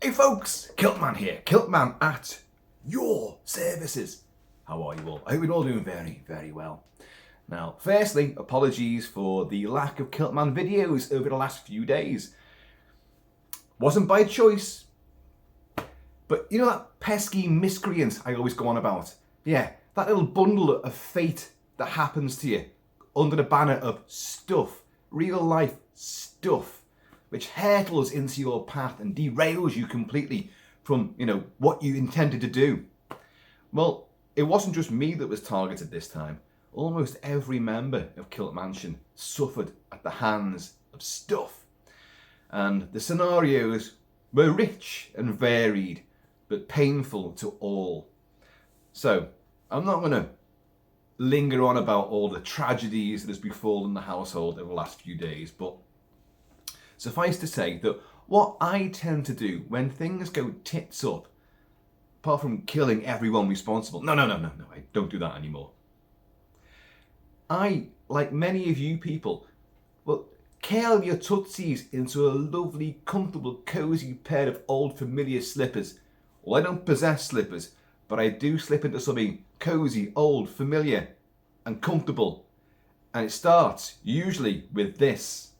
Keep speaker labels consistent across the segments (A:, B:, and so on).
A: Hey folks, Kilt-Man here, Kilt-Man at your services. How are you all? I hope you're all doing very, very well. Now, firstly, apologies for the lack of Kilt-Man videos over the last few days. Wasn't by choice, but you know that pesky miscreant I always go on about? Yeah, that little bundle of fate that happens to you under the banner of stuff, real life stuff, which hurtles into your path and derails you completely from, what you intended to do. Well, it wasn't just me that was targeted this time. Almost every member of Kilt Mansion suffered at the hands of stuff. And the scenarios were rich and varied, but painful to all. So, I'm not going to linger on about all the tragedies that has befallen the household over the last few days, but suffice to say that what I tend to do when things go tits up, apart from killing everyone responsible, no, I don't do that anymore. I, like many of you people, will curl your tootsies into a lovely, comfortable, cosy pair of old familiar slippers. Well, I don't possess slippers, but I do slip into something cosy, old, familiar, and comfortable. And it starts usually with this.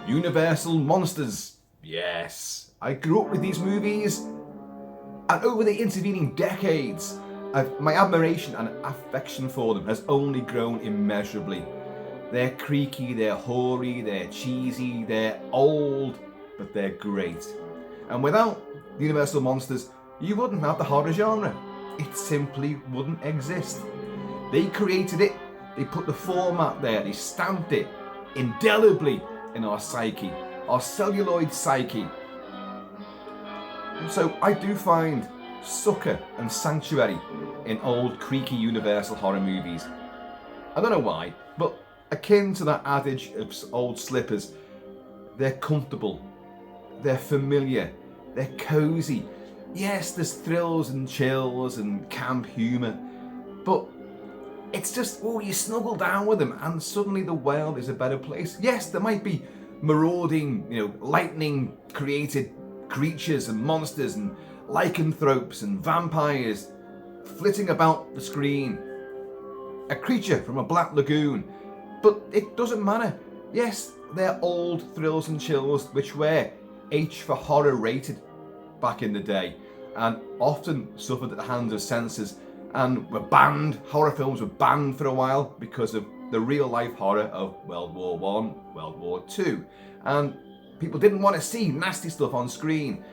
A: Universal monsters. Yes, I grew up with these movies, and over the intervening decades, my admiration and affection for them has only grown immeasurably. They're creaky, they're hoary, they're cheesy, they're old, but they're great. And without Universal monsters, you wouldn't have the horror genre. It simply wouldn't exist. They created it, they put the format there, they stamped it indelibly in our psyche, our celluloid psyche. So I do find succor and sanctuary in old creaky Universal horror movies. I don't know why, but akin to that adage of old slippers, they're comfortable, they're familiar, they're cozy. Yes, there's thrills and chills and camp humour, but it's just, you snuggle down with them and suddenly the world is a better place. Yes, there might be marauding, lightning created creatures and monsters and lycanthropes and vampires flitting about the screen. A creature from a black lagoon. But it doesn't matter. Yes, they're old thrills and chills which were H for horror rated back in the day and often suffered at the hands of censors and were banned. Horror films were banned for a while because of the real life horror of World War I, World War II. And people didn't want to see nasty stuff on screen,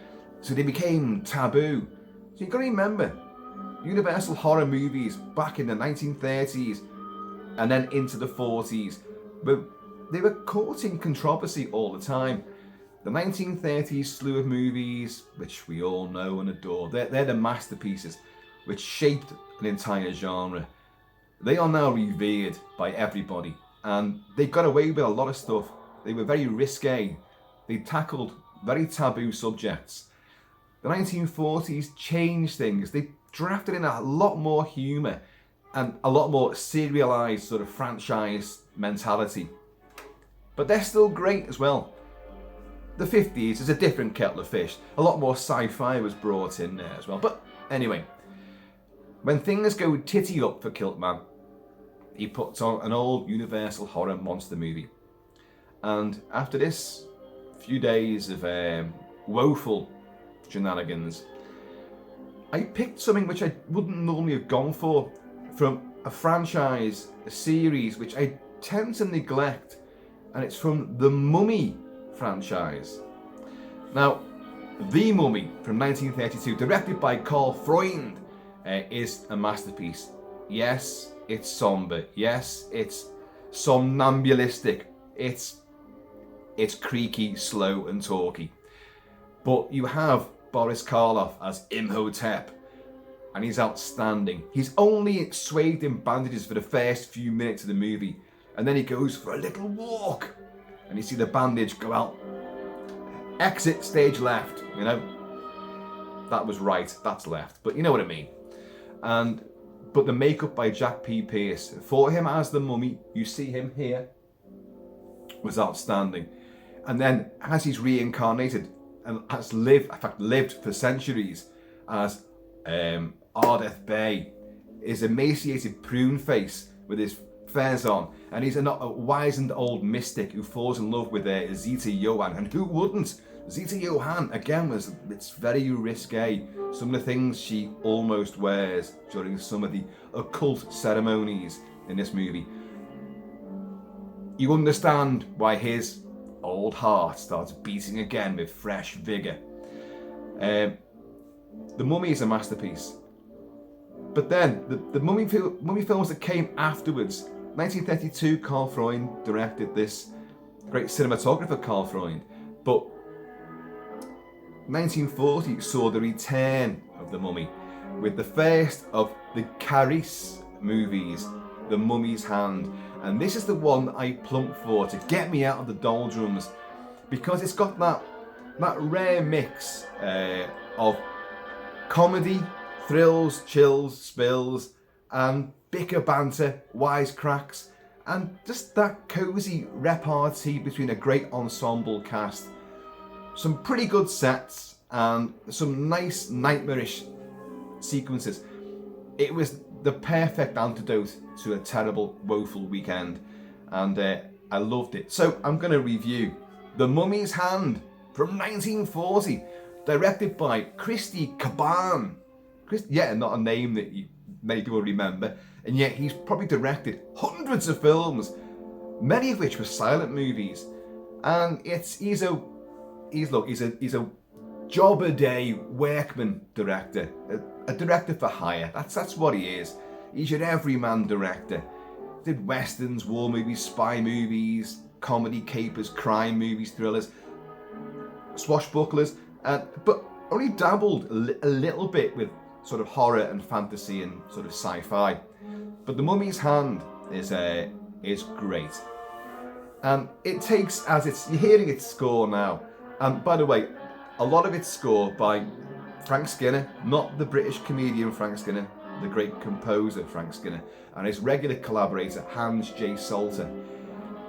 A: so they became taboo. So you've got to remember, Universal horror movies back in the 1930s and then into the 40s, they were courting controversy all the time. The 1930s slew of movies, which we all know and adore, they're the masterpieces which shaped an entire genre. They are now revered by everybody, and they got away with a lot of stuff. They were very risque. They tackled very taboo subjects. The 1940s changed things. They drafted in a lot more humour and a lot more serialised sort of franchise mentality. But they're still great as well. The 50s is a different kettle of fish. A lot more sci-fi was brought in there as well. But anyway, when things go titty up for Kilt-Man, he puts on an old Universal horror monster movie. And after this few days of woeful shenanigans, I picked something which I wouldn't normally have gone for from a franchise, a series which I tend to neglect, and it's from the Mummy franchise. Now, The Mummy from 1932, directed by Karl Freund, is a masterpiece. Yes, it's somber. Yes, it's somnambulistic. It's creaky, slow and talky. But you have Boris Karloff as Imhotep, and he's outstanding. He's only swathed in bandages for the first few minutes of the movie, and then he goes for a little walk, and you see the bandage go out. Exit stage left, that was right, that's left. But you know what I mean. But the makeup by Jack P. Pierce for him as the Mummy, you see him here, was outstanding. And then as he's reincarnated and has lived for centuries as Ardeth Bay, his emaciated prune face with his fez on, and he's a wizened old mystic who falls in love with Zita Johann, and who wouldn't? Zita Johann again it's very risque. Some of the things she almost wears during some of the occult ceremonies in this movie. You understand why his old heart starts beating again with fresh vigour. The Mummy is a masterpiece. But then, the Mummy films that came afterwards, 1932, Karl Freund directed this, great cinematographer Karl Freund, but 1940 saw the return of the Mummy with the first of the Karis movies, The Mummy's Hand. And this is the one I plump for to get me out of the doldrums, because it's got that rare mix of comedy, thrills, chills, spills, and bicker banter, wisecracks, and just that cosy repartee between a great ensemble cast. Some pretty good sets and some nice nightmarish sequences. It was the perfect antidote to a terrible, woeful weekend, and I loved it. So I'm going to review The Mummy's Hand from 1940, directed by Christy Caban. Yeah, not a name that many people remember, and yet he's probably directed hundreds of films, many of which were silent movies. And he's a job a day workman director, a director for hire. That's what he is. He's your everyman director. Did westerns, war movies, spy movies, comedy capers, crime movies, thrillers, swashbucklers, but only dabbled a little bit with sort of horror and fantasy and sort of sci-fi. But The Mummy's Hand is great. And it takes, you're hearing its score now. And by the way, a lot of it's scored by Frank Skinner, not the British comedian Frank Skinner, the great composer Frank Skinner, and his regular collaborator Hans J. Salter.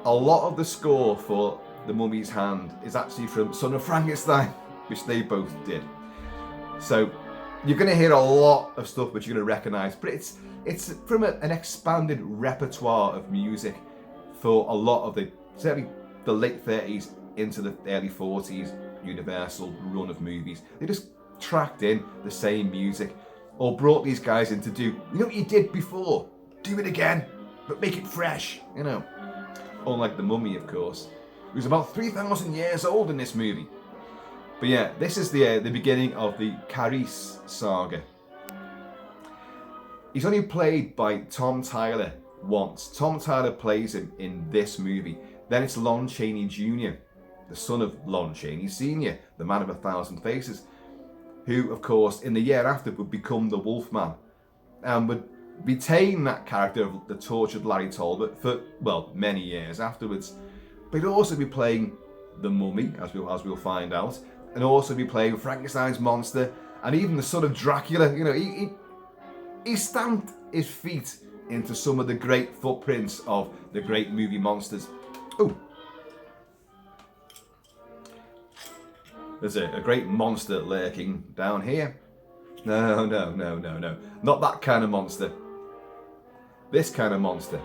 A: A lot of the score for The Mummy's Hand is actually from Son of Frankenstein, which they both did. So you're going to hear a lot of stuff which you're going to recognise, but it's from an expanded repertoire of music for a lot of certainly the late 30s into the early 40s Universal run of movies. They just tracked in the same music, or brought these guys in to do, you know what you did before? Do it again, but make it fresh, you know. Unlike The Mummy, of course, who's about 3,000 years old in this movie. But yeah, this is the beginning of the Karis saga. He's only played by Tom Tyler once. Tom Tyler plays him in this movie. Then it's Lon Chaney Jr., the son of Lon Chaney Sr., the man of 1,000 faces, who, of course, in the year after would become the Wolfman and would retain that character of the tortured Larry Talbot for, well, many years afterwards. But he'd also be playing the Mummy, as we'll find out, and also be playing Frankenstein's monster, and even the son of Dracula. You know, he stamped his feet into some of the great footprints of the great movie monsters. Oh, there's a great monster lurking down here. No, not that kind of monster. This kind of monster.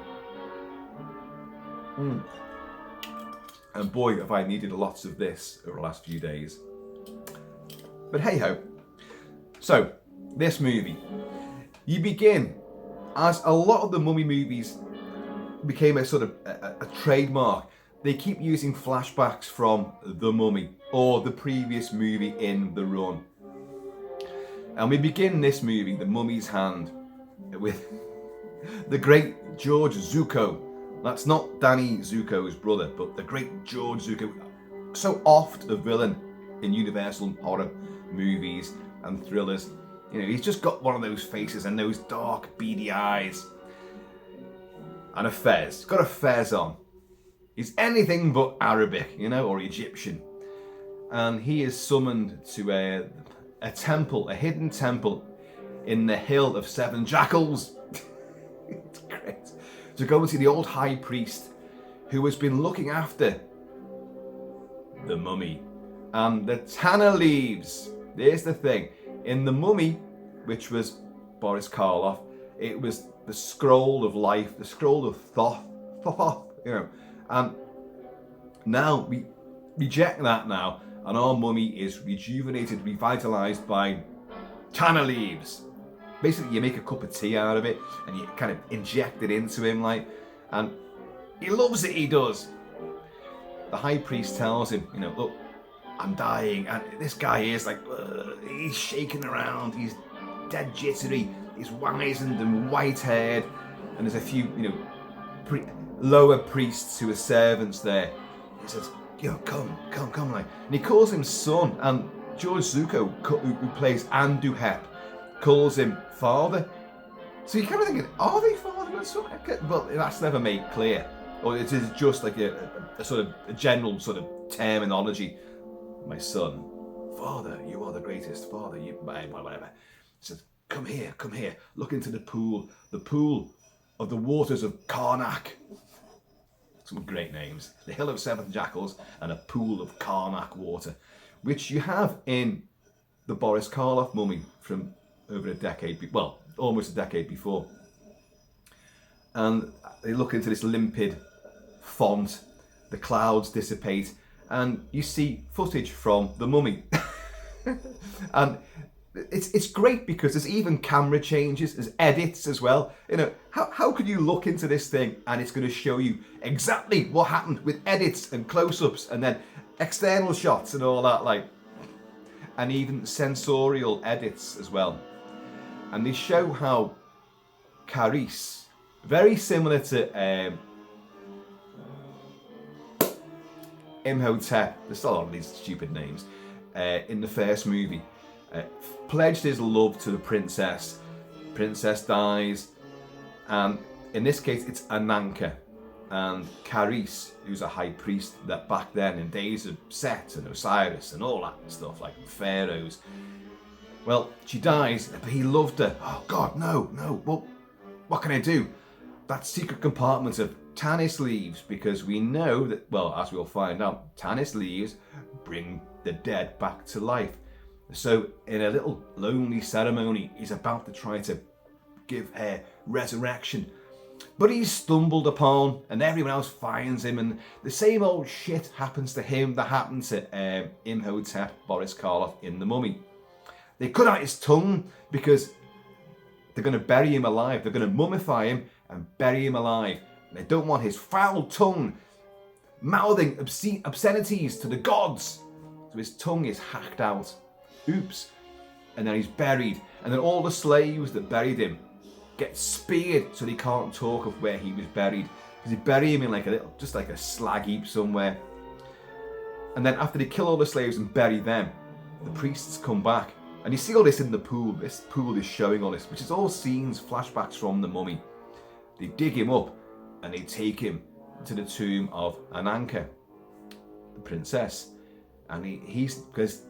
A: And boy, have I needed lots of this over the last few days. But hey ho. So, this movie. You begin, as a lot of the Mummy movies became a sort of a trademark, they keep using flashbacks from The Mummy or the previous movie in the run. And we begin this movie, The Mummy's Hand, with the great George Zucco. That's not Danny Zucco's brother, but the great George Zucco. So oft a villain in Universal horror movies and thrillers. You know, he's just got one of those faces and those dark, beady eyes. And a fez. He's got a fez on. He's anything but Arabic, you know, or Egyptian. And he is summoned to a temple, a hidden temple in the Hill of Seven Jackals. It's great. To go and see the old high priest who has been looking after the mummy and the tana leaves. There's the thing. In the mummy, which was Boris Karloff, it was the scroll of life, the scroll of thought, you know. And now we reject that now, and our mummy is rejuvenated, revitalized by tana leaves. Basically, you make a cup of tea out of it, and you kind of inject it into him, like, and he loves it, he does. The high priest tells him, you know, look, I'm dying, and this guy is like, he's shaking around, he's dead jittery, he's wizened and white-haired, and there's a few, you know, lower priests who are servants there. He says, you know, come, like, and he calls him son, and George Zuko, who plays Andu Hep, calls him father. So you're kind of thinking, are they father and son? But that's never made clear, or it is just like a sort of a general sort of terminology. My son, father, you are the greatest, father, you, whatever. He says, come here, look into the pool of the waters of Karnak. Some great names. The Hill of Seven Jackals and a pool of Karnak water, which you have in the Boris Karloff mummy from over a decade, well, almost a decade before. And they look into this limpid font, the clouds dissipate, and you see footage from the mummy. And it's great because there's even camera changes, there's edits as well. You know, how could you look into this thing and it's going to show you exactly what happened with edits and close-ups and then external shots and all that, like, and even sensorial edits as well. And they show how Karis, very similar to Imhotep, there's still a lot of these stupid names, in the first movie, pledged his love to the princess. Princess dies, and in this case it's Ananka, and Karis, who's a high priest that back then in days of Set and Osiris and all that stuff, like pharaohs, well, she dies, but he loved her. Oh God, no, well, what can I do? That secret compartment of Tanis leaves, because we know that, well, as we'll find out, Tanis leaves bring the dead back to life. So in a little lonely ceremony, he's about to try to give her resurrection. But he's stumbled upon, and everyone else finds him, and the same old shit happens to him that happened to Imhotep, Boris Karloff, in The Mummy. They cut out his tongue because they're going to bury him alive. They're going to mummify him and bury him alive. They don't want his foul tongue mouthing obscenities to the gods. So his tongue is hacked out. Oops. And then he's buried. And then all the slaves that buried him get speared so they can't talk of where he was buried. Because they bury him in like a little, just like a slag heap somewhere. And then after they kill all the slaves and bury them, the priests come back. And you see all this in the pool. This pool is showing all this, which is all scenes, flashbacks from The Mummy. They dig him up and they take him to the tomb of Ananka, the princess. And he's, because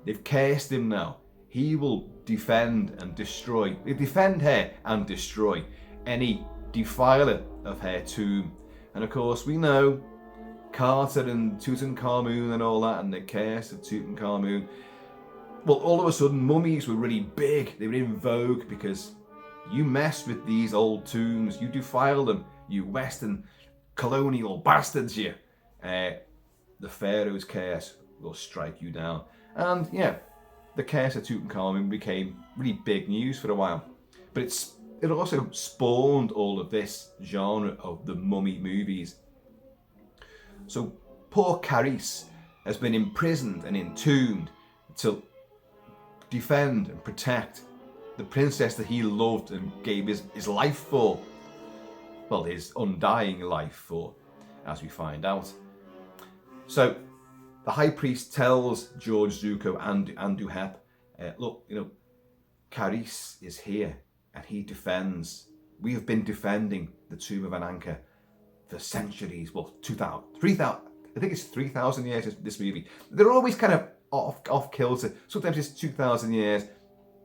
A: they've cursed him now, he will defend and destroy, defend her and destroy any defiler of her tomb. And of course we know Carter and Tutankhamun and all that, and the curse of Tutankhamun. Well, all of a sudden mummies were really big, they were in vogue, because you mess with these old tombs, you defile them, you Western colonial bastards, you. The Pharaoh's curse will strike you down. And yeah, the curse of Tutankhamun became really big news for a while. But it also spawned all of this genre of the mummy movies. So poor Karis has been imprisoned and entombed to defend and protect the princess that he loved and gave his life for. Well, his undying life for, as we find out. So the high priest tells George Zuko and Andu Hep, look, you know, Karis is here and he defends. We have been defending the tomb of Ananka for centuries. Well, 2,000, 3,000, I think it's 3,000 years, this movie. They're always kind of off kilter. Sometimes it's 2,000 years,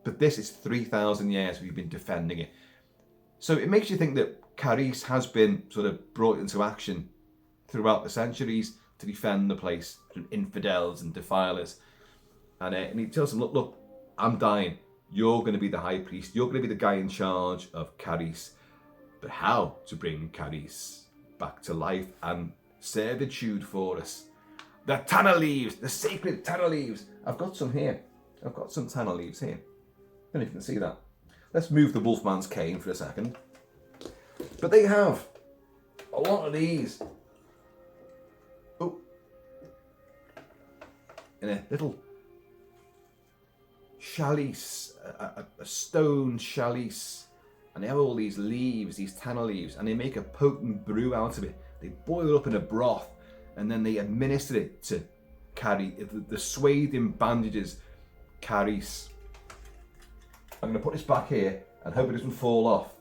A: but this is 3,000 years we've been defending it. So it makes you think that Karis has been sort of brought into action throughout the centuries to defend the place from infidels and defilers. And he tells them, look, I'm dying. You're going to be the high priest. You're going to be the guy in charge of Karis. But how to bring Karis back to life and servitude for us? The tana leaves, the sacred tana leaves. I've got some here. I've got some tana leaves here. I don't know if you can see that. Let's move the Wolfman's cane for a second. But they have a lot of these. Oh. In a little chalice, a stone chalice. And they have all these leaves, these tana leaves, and they make a potent brew out of it. They boil it up in a broth, and then they administer it to the swathed in bandages Karis. I'm going to put this back here and hope it doesn't fall off,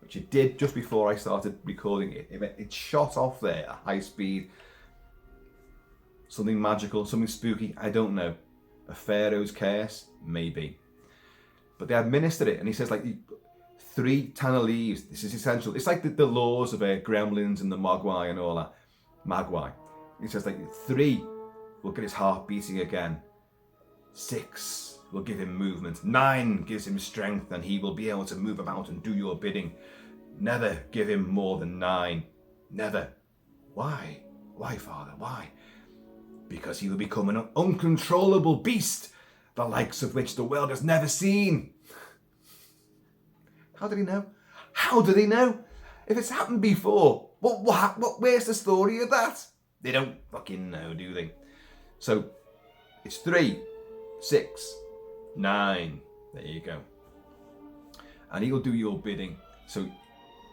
A: which it did just before I started recording it. It shot off there at high speed. Something magical, something spooky, I don't know. A pharaoh's curse, maybe. But they administered it, and he says, like, 3 tana leaves. This is essential. It's like the laws of gremlins and the mogwai and all that. Magwai. He says, like, 3 will get his heart beating again. 6 will give him movement. 9 gives him strength, and he will be able to move about and do your bidding. Never give him more than 9. Never. Why? Why, Father? Why? Because he will become an uncontrollable beast, the likes of which the world has never seen. How did he know? How did he know? If it's happened before, where's the story of that? They don't fucking know, do they? So, it's 3, 6, 9. There you go. And he'll do your bidding. So,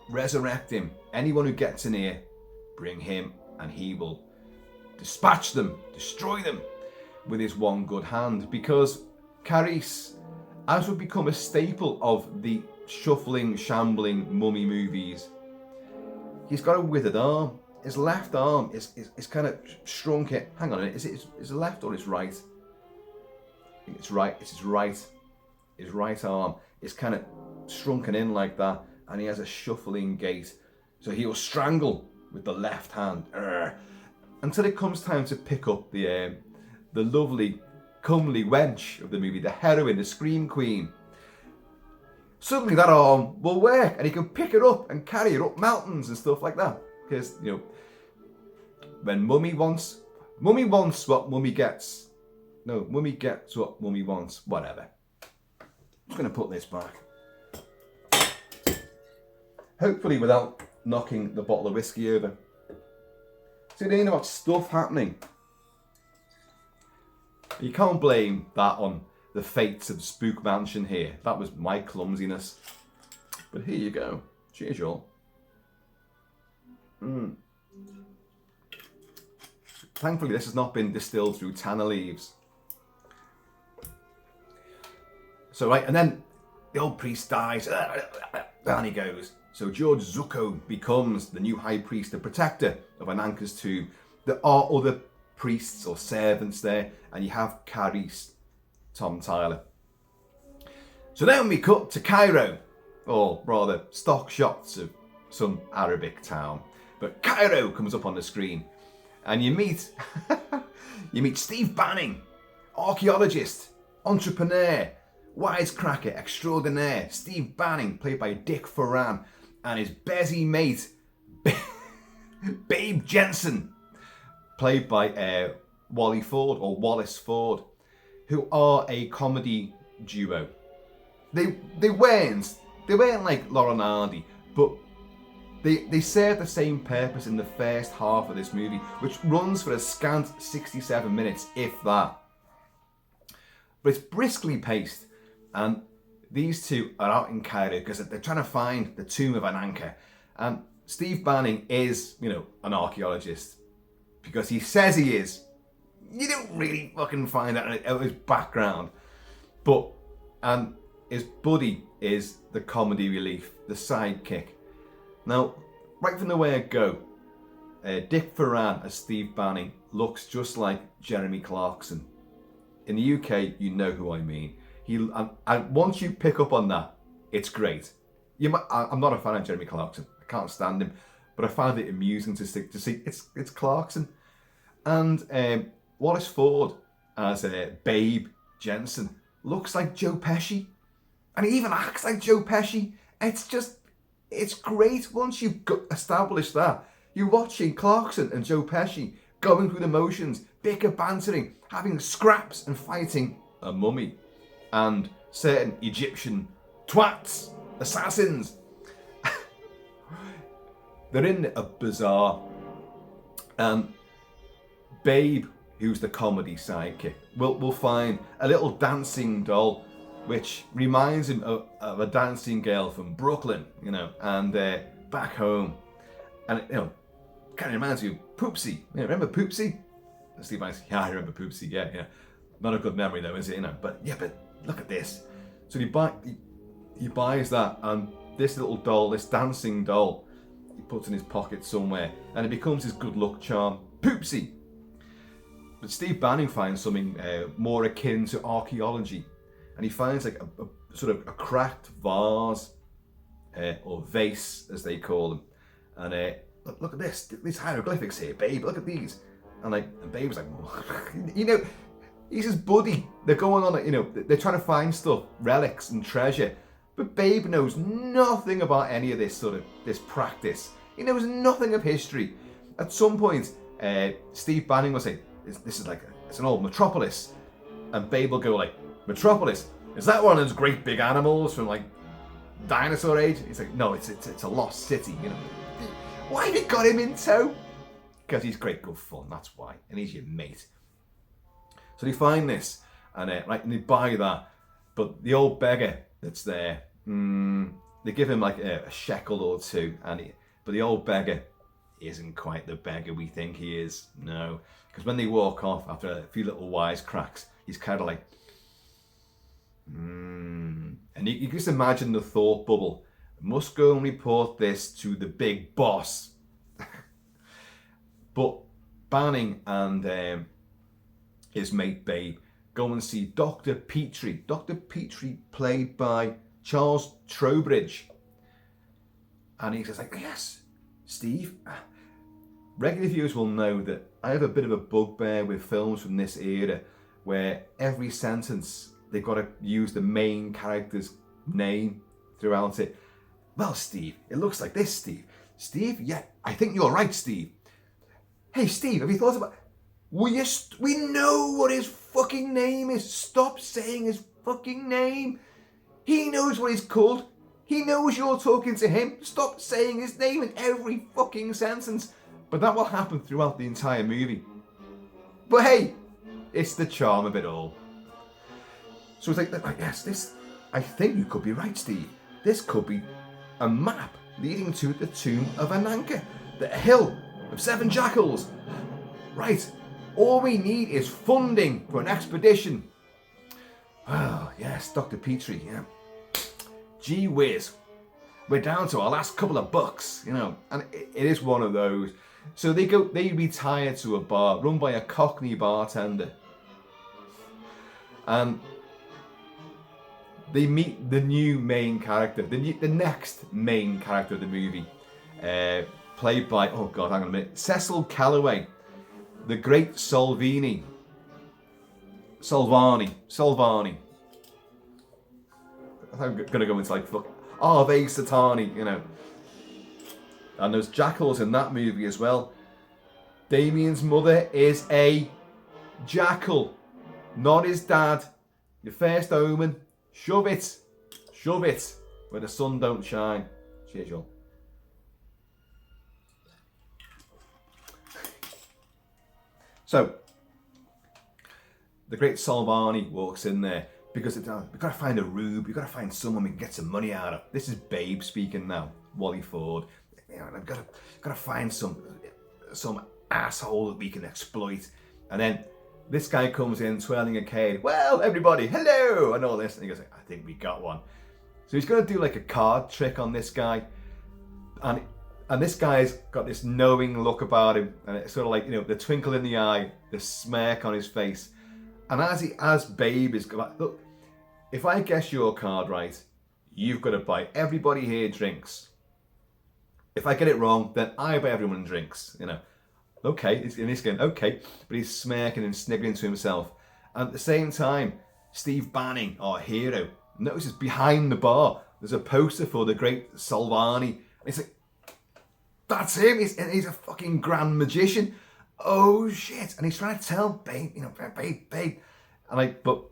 A: resurrect him. Anyone who gets in here, bring him, and he will dispatch them, destroy them with his one good hand. Because Karis, as would become a staple of the shuffling, shambling mummy movies, he's got a withered arm. His left arm is kind of shrunk. Hang on a minute, is it his left or his right? I think it's right. It's his right. His right arm is kind of shrunken in like that, and he has a shuffling gait. So he will strangle with the left hand until it comes time to pick up the lovely, comely wench of the movie, the heroine, the scream queen. Suddenly that arm will work, and he can pick it up and carry it up mountains and stuff like that. Because, you know, when mummy wants what mummy gets. No, mummy gets what mummy wants. Whatever. I'm just going to put this back. Hopefully without knocking the bottle of whiskey over. See, there ain't much stuff happening. You can't blame that on the fates of Spook Mansion here. That was my clumsiness. But here you go. Cheers, y'all. Thankfully, this has not been distilled through tana leaves. So, right, and then the old priest dies. Down he goes. So George Zuko becomes the new high priest, the protector of Ananka's tomb. There are other priests or servants there, and you have Karis, Tom Tyler. So then we cut to Cairo, or rather stock shots of some Arabic town. But Cairo comes up on the screen, and you meet Steve Banning, archaeologist, entrepreneur, wisecracker extraordinaire. Steve Banning, played by Dick Foran, and his busy mate, Babe Jensen, played by Wally Ford or Wallace Ford, who are a comedy duo. They weren't like Laurel and Hardy, but they serve the same purpose in the first half of this movie, which runs for a scant 67 minutes, if that. But it's briskly paced, and these two are out in Cairo because they're trying to find the tomb of Ananka. And Steve Banning is, an archaeologist, because he says he is. You don't really fucking find out his background. And his buddy is the comedy relief, the sidekick. Now, right from the way I go, Dick Ferran as Steve Banning looks just like Jeremy Clarkson. In the UK, you know who I mean. And once you pick up on that, it's great. I'm not a fan of Jeremy Clarkson. I can't stand him, but I find it amusing to see it's Clarkson. And Wallace Ford as Babe Jensen looks like Joe Pesci, and he even acts like Joe Pesci. It's great once you've established that. You're watching Clarkson and Joe Pesci going through the motions, bicker bantering, having scraps and fighting a mummy and certain Egyptian twats, assassins. They're in a bazaar, and Babe, who's the comedy sidekick, will find a little dancing doll which reminds him of a dancing girl from Brooklyn, and back home. And, kind of reminds you of Poopsie. Remember Poopsie? And Steve Banning says, yeah, I remember Poopsie, yeah. Not a good memory though, is it? But look at this. So he buys that, and this little doll, this dancing doll, he puts in his pocket somewhere, and it becomes his good luck charm, Poopsie. But Steve Banning finds something more akin to archaeology, and he finds like a sort of a cracked vase, or vase as they call them, and look at this, these hieroglyphics here, Babe, look at these, and Babe's like, he's his buddy. They're going on, they're trying to find stuff, relics and treasure, but Babe knows nothing about any of this this practice. He knows nothing of history. At some point, Steve Banning will say, this is like it's an old metropolis, and Babe will go like, Metropolis? Is that one of those great big animals from like dinosaur age? He's like, no, it's a lost city. Why have you got him in tow? Because he's great good fun, that's why, and he's your mate. So they find this, and and they buy that, but the old beggar that's there, they give him like a shekel or two, but the old beggar isn't quite the beggar we think he is. No, because when they walk off after a few little wisecracks, he's kind of like, and you can just imagine the thought bubble. Must go and report this to the big boss. But Banning and his mate Babe go and see Dr. Petrie. Dr. Petrie, played by Charles Trowbridge. And he says like, yes, Steve. Regular viewers will know that I have a bit of a bugbear with films from this era where every sentence they've got to use the main character's name throughout it. Well, Steve, it looks like this, Steve. Steve, yeah, I think you're right, Steve. Hey, Steve, have you thought about... We know what his fucking name is. Stop saying his fucking name. He knows what he's called. He knows you're talking to him. Stop saying his name in every fucking sentence. But that will happen throughout the entire movie. But hey, it's the charm of it all. So it's like, yes, I think you could be right, Steve. This could be a map leading to the tomb of Ananka, the hill of 7 jackals. Right, all we need is funding for an expedition. Oh, yes, Dr. Petrie, yeah. Gee whiz, we're down to our last couple of bucks, and it is one of those. So they retire to a bar run by a Cockney bartender. And they meet the new main character, the next main character of the movie, played by, oh God, hang on a minute, Cecil Calloway, the great Salvani. I'm going to go into like, fuck, Ave Satani, And there's jackals in that movie as well. Damien's mother is a jackal, not his dad. Your first omen. Shove it, where the sun don't shine. Cheers, y'all. So, the great Salvani walks in there because we've got to find a rube, we've got to find someone we can get some money out of. This is Babe speaking now, Wally Ford. I've got to find some asshole that we can exploit. And then this guy comes in twirling a cane. Well, everybody, hello, and all this. And he goes, I think we got one. So he's going to do like a card trick on this guy. And And this guy's got this knowing look about him, and it's sort of like, the twinkle in the eye, the smirk on his face. And as Babe is like, look, if I guess your card right, you've got to buy everybody here drinks. If I get it wrong, then I buy everyone drinks, Okay, in this game, okay. But he's smirking and sniggering to himself. And at the same time, Steve Banning, our hero, notices behind the bar, there's a poster for the great Salvani. And it's like, that's him. He's a fucking grand magician. Oh shit! And he's trying to tell Babe, Babe, and but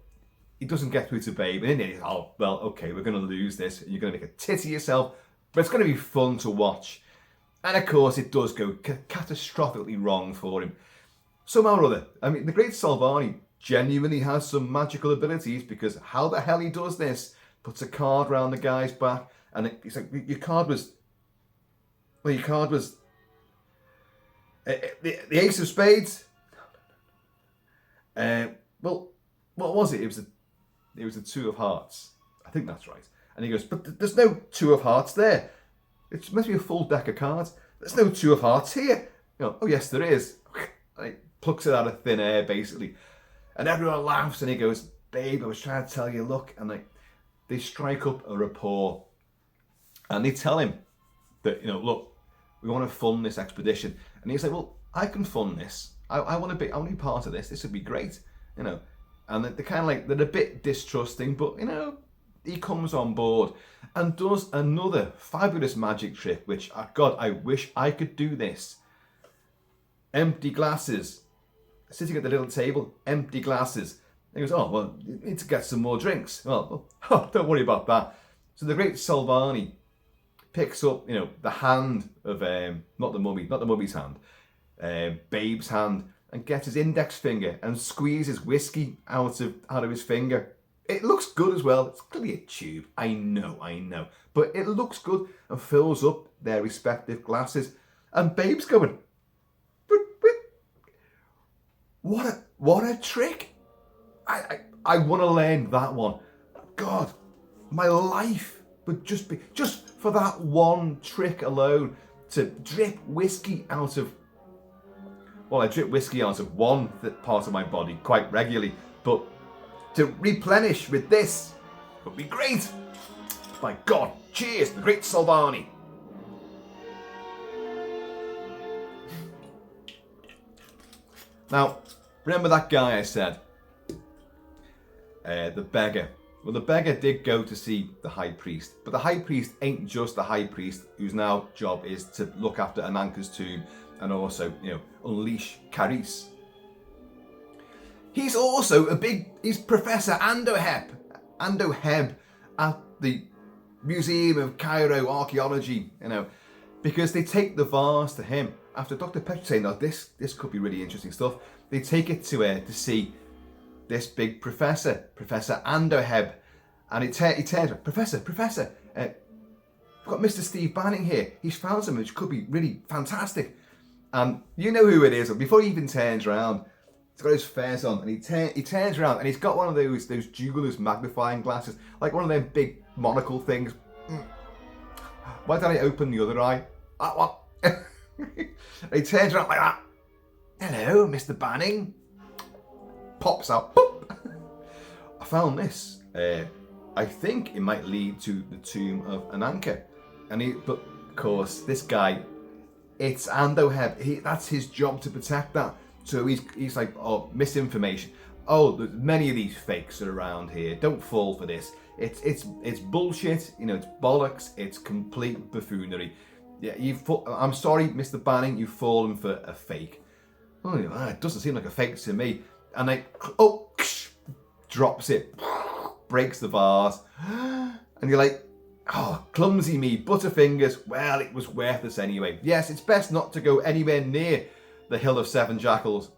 A: he doesn't get through to Babe. And then he's, oh well, okay, we're gonna lose this. You're gonna make a tit of yourself, but it's gonna be fun to watch. And of course, it does go catastrophically wrong for him somehow or other. I mean, the great Salvani genuinely has some magical abilities, because how the hell he does this? Puts a card around the guy's back, and he's like, your card was the ace of spades. Well, what was it? It was the two of hearts. I think that's right. And he goes, but there's no two of hearts there. It must be a full deck of cards. There's no two of hearts here. Oh yes, there is. And he plucks it out of thin air, basically. And everyone laughs, and he goes, Babe, I was trying to tell you, look. And they strike up a rapport. And they tell him that, look, we want to fund this expedition. And he's like, well, I can fund this. I want to be part of this. This would be great, And they're kind of like, they're a bit distrusting, but, he comes on board and does another fabulous magic trick, which, God, I wish I could do this. Empty glasses. Sitting at the little table, empty glasses. And he goes, oh, well, you need to get some more drinks. Well, don't worry about that. So the great Salvani picks up, the hand of, not the mummy's hand, Babe's hand, and gets his index finger and squeezes whiskey out of his finger. It looks good as well. It's clearly a tube. I know. But it looks good and fills up their respective glasses. And Babe's going, but what a trick. I want to learn that one. God, my life would just for that one trick alone, to drip whiskey out of, well, I drip whiskey out of one part of my body quite regularly, but to replenish with this would be great. My God, cheers, the great Salvani. Now, remember that guy I said? The beggar. Well, the beggar did go to see the high priest, but the high priest ain't just the high priest, whose now job is to look after Ananka's tomb and also, unleash Karis. He's also he's Professor Andoheb at the Museum of Cairo Archaeology, because they take the vase to him after Dr. Petrie saying, no, this could be really interesting stuff. They take it to see this big Professor Andoheb, and he turns around, Professor, we've got Mr. Steve Banning here. He's found something which could be really fantastic. And you know who it is. Before he even turns around, he's got his fez on, and he turns around, and he's got one of those jeweler's magnifying glasses, like one of them big monocle things. Why did I open the other eye? That one. And he turns around like that. Hello, Mr. Banning. Pops out. Boop. I found this. I think it might lead to the tomb of Ananka. But of course, this guy, it's Andoheb. That's his job to protect that. So he's like, oh, misinformation. Oh, there's many of these fakes are around here. Don't fall for this. It's bullshit. It's bollocks. It's complete buffoonery. Yeah, I'm sorry, Mr. Banning, you've fallen for a fake. Oh, it doesn't seem like a fake to me. And drops it, breaks the vase, and you're like, oh, clumsy me, butterfingers. Well, it was worthless anyway. Yes, it's best not to go anywhere near the Hill of Seven Jackals.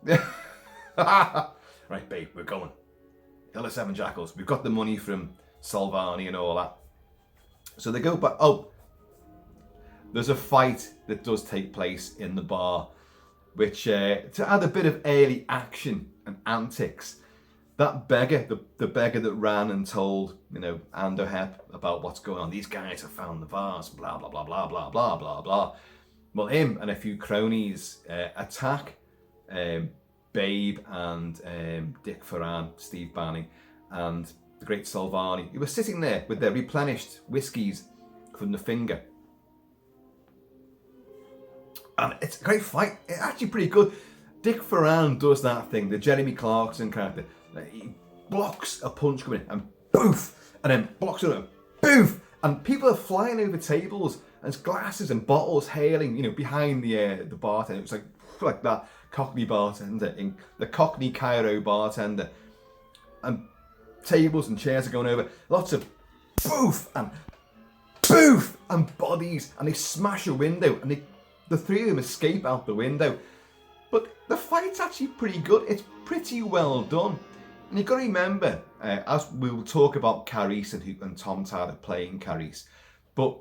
A: Right, babe, we're going. Hill of Seven Jackals. We've got the money from Salvani and all that. So they go back. Oh, there's a fight that does take place in the bar, which to add a bit of early action and antics, that beggar, the beggar that ran and told, Andoheb about what's going on. These guys have found the vase, blah, blah, blah, blah, blah, blah, blah, blah. well, him and a few cronies attack Babe and Dick Ferran, Steve Banning, and the Great Salvani, who were sitting there with their replenished whiskies from the finger. And it's a great fight. It's actually pretty good. Dick Ferran does that thing, the Jeremy Clarkson character. He blocks a punch coming in and boof, and then blocks it and boof, and people are flying over tables and there's glasses and bottles hailing, behind the bartender. It's like that Cockney bartender, the Cockney Cairo bartender, and tables and chairs are going over. Lots of boof and bodies, and they smash a window, and the three of them escape out the window. But the fight's actually pretty good. It's pretty well done. And you've got to remember, as we will talk about Karis and Tom Tada playing Karis, but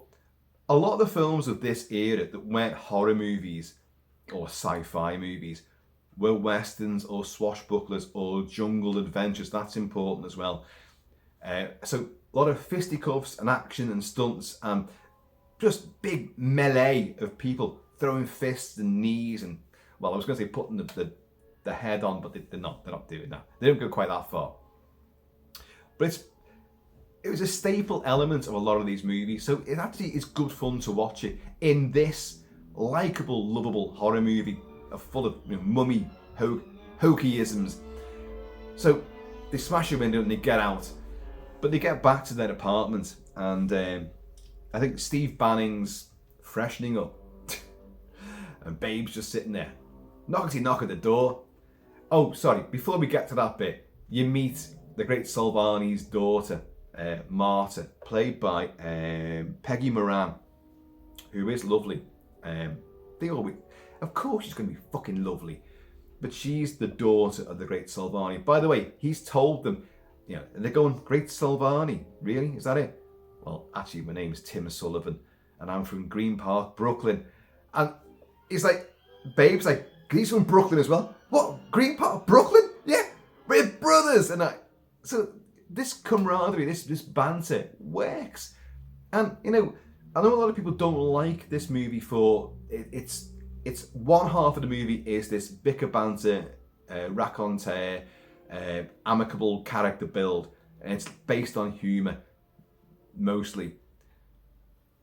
A: a lot of the films of this era that weren't horror movies or sci-fi movies were westerns or swashbucklers or jungle adventures. That's important as well. So a lot of fisticuffs and action and stunts and just big melee of people throwing fists and knees and, well, I was going to say putting the head on, but they're not doing that. They don't go quite that far. But it was a staple element of a lot of these movies, so it actually is good fun to watch it in this likeable, lovable horror movie full of mummy hokeyisms. So they smash a window and they get out, but they get back to their apartment, and I think Steve Banning's freshening up, and Babe's just sitting there. Knock at the door. Oh, sorry, before we get to that bit, you meet the Great Salvani's daughter, Marta, played by Peggy Moran, who is lovely. Of course she's going to be fucking lovely, but she's the daughter of the Great Salvani. By the way, he's told them, and they're going, Great Salvani, really? Is that it? Well, actually, my name's Tim Sullivan, and I'm from Green Park, Brooklyn. And he's like, Babe's like, he's from Brooklyn as well. What? Green Park, Brooklyn? Yeah, we're brothers. And so this camaraderie, this banter works. And I know a lot of people don't like this movie for it's one half of the movie is this bicker banter, raconte, amicable character build, and it's based on humour mostly.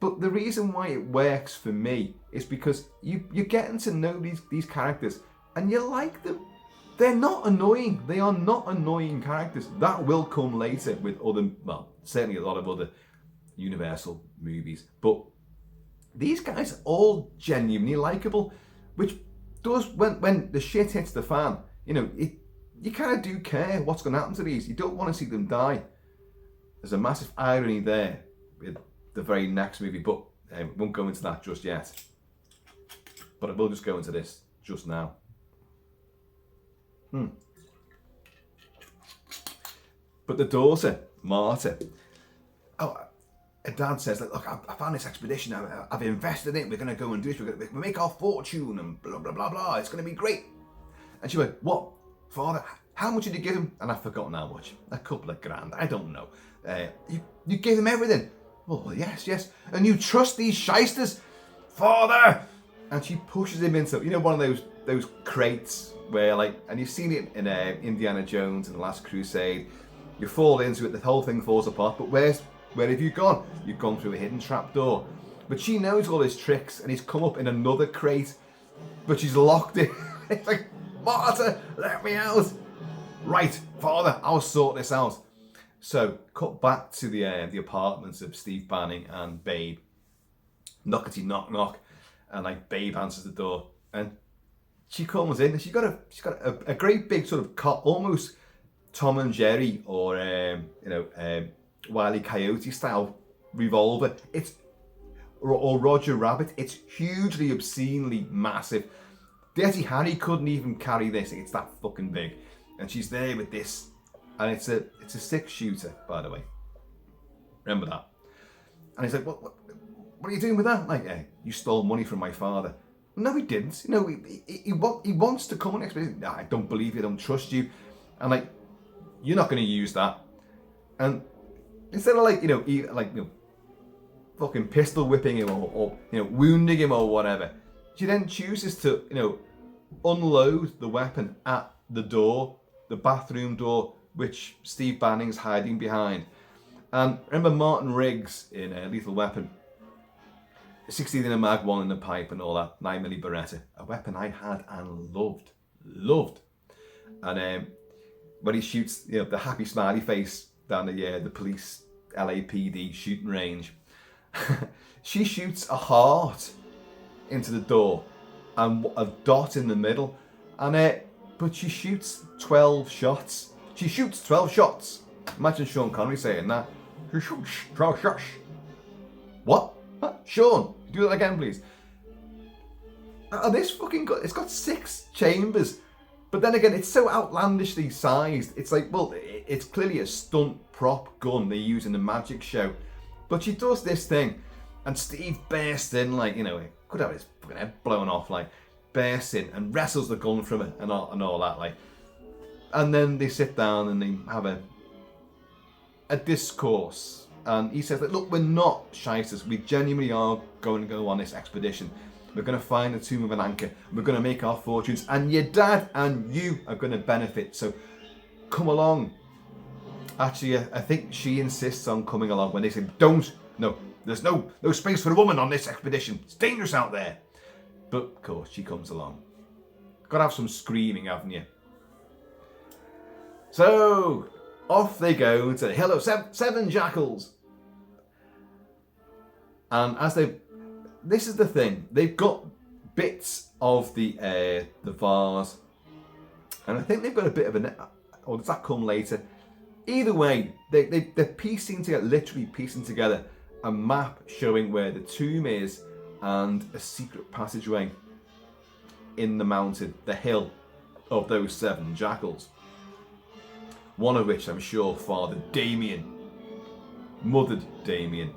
A: But the reason why it works for me is because you're getting to know these characters and you like them. They're not annoying. They are not annoying characters. That will come later with certainly a lot of other Universal movies. But these guys are all genuinely likeable, which does, when the shit hits the fan, you kind of do care what's going to happen to these. You don't want to see them die. There's a massive irony there with the very next movie, but we won't go into that just yet. But I will just go into this just now. But the daughter, Marta, her dad says, look, I found this expedition, I've invested in it, we're going to go and do this, we're going to make our fortune and blah, blah, blah, blah, it's going to be great. And she went, what, father, how much did you give him? And I've forgotten how much, a couple of grand, I don't know. You gave him everything. Oh, yes. And you trust these shysters? Father! And she pushes him into, one of those crates where, and you've seen it in Indiana Jones and The Last Crusade. You fall into it, the whole thing falls apart, but where have you gone? You've gone through a hidden trapdoor. But she knows all his tricks, and he's come up in another crate, but she's locked in. It's like, Marta, let me out. Right, father, I'll sort this out. So, cut back to the apartments of Steve Banning and Babe. Knockety knock, and Babe answers the door, and she comes in, and she's got a great big sort of almost Tom and Jerry or Wile E. Coyote style revolver. Or Roger Rabbit. It's hugely, obscenely massive. Dirty Harry couldn't even carry this. It's that fucking big, and she's there with this. And it's a 6-shooter, by the way. Remember that. And he's like, what are you doing with that? You stole money from my father. No, he didn't. He wants to come on expedition. I don't believe you. I don't trust you. And you're not going to use that. And instead of fucking pistol whipping him or wounding him or whatever, She then chooses to, unload the weapon at the door, the bathroom door, which Steve Banning's hiding behind. And remember Martin Riggs in Lethal Weapon? 16 in a mag, 1 in a pipe and all that, 9mm Beretta. A weapon I had and loved. And when he shoots, the happy smiley face down the police LAPD shooting range, she shoots a heart into the door and a dot in the middle, and but she shoots 12 shots. She shoots 12 shots. Imagine Sean Connery saying that. She shoots 12 shots. What? Huh? Sean, do that again, please. This fucking it's got 6 chambers, but then again, it's so outlandishly sized. It's like, well, it's clearly a stunt prop gun they use in the magic show, but she does this thing, and Steve bursts in like, could have his fucking head blown off, like bursts in and wrestles the gun from her and all that, like, and then they sit down and they have a discourse, and he says that, look, we're not shysters, we genuinely are going to go on this expedition. We're going to find the tomb of an anchor. We're going to make our fortunes, and your dad and you are going to benefit. So come along. Actually, I think she insists on coming along when they say, don't. No, there's no space for a woman on this expedition. It's dangerous out there. But of course, she comes along. Got to have some screaming, haven't you? So off they go to the Hill of Seven Jackals. And this is the thing, they've got bits of the vase, and I think they've got a bit of or does that come later? Either way, they're piecing together, literally piecing together a map showing where the tomb is and a secret passageway in the mountain, the hill of those 7 jackals. One of which I'm sure Father Damien mothered Damien.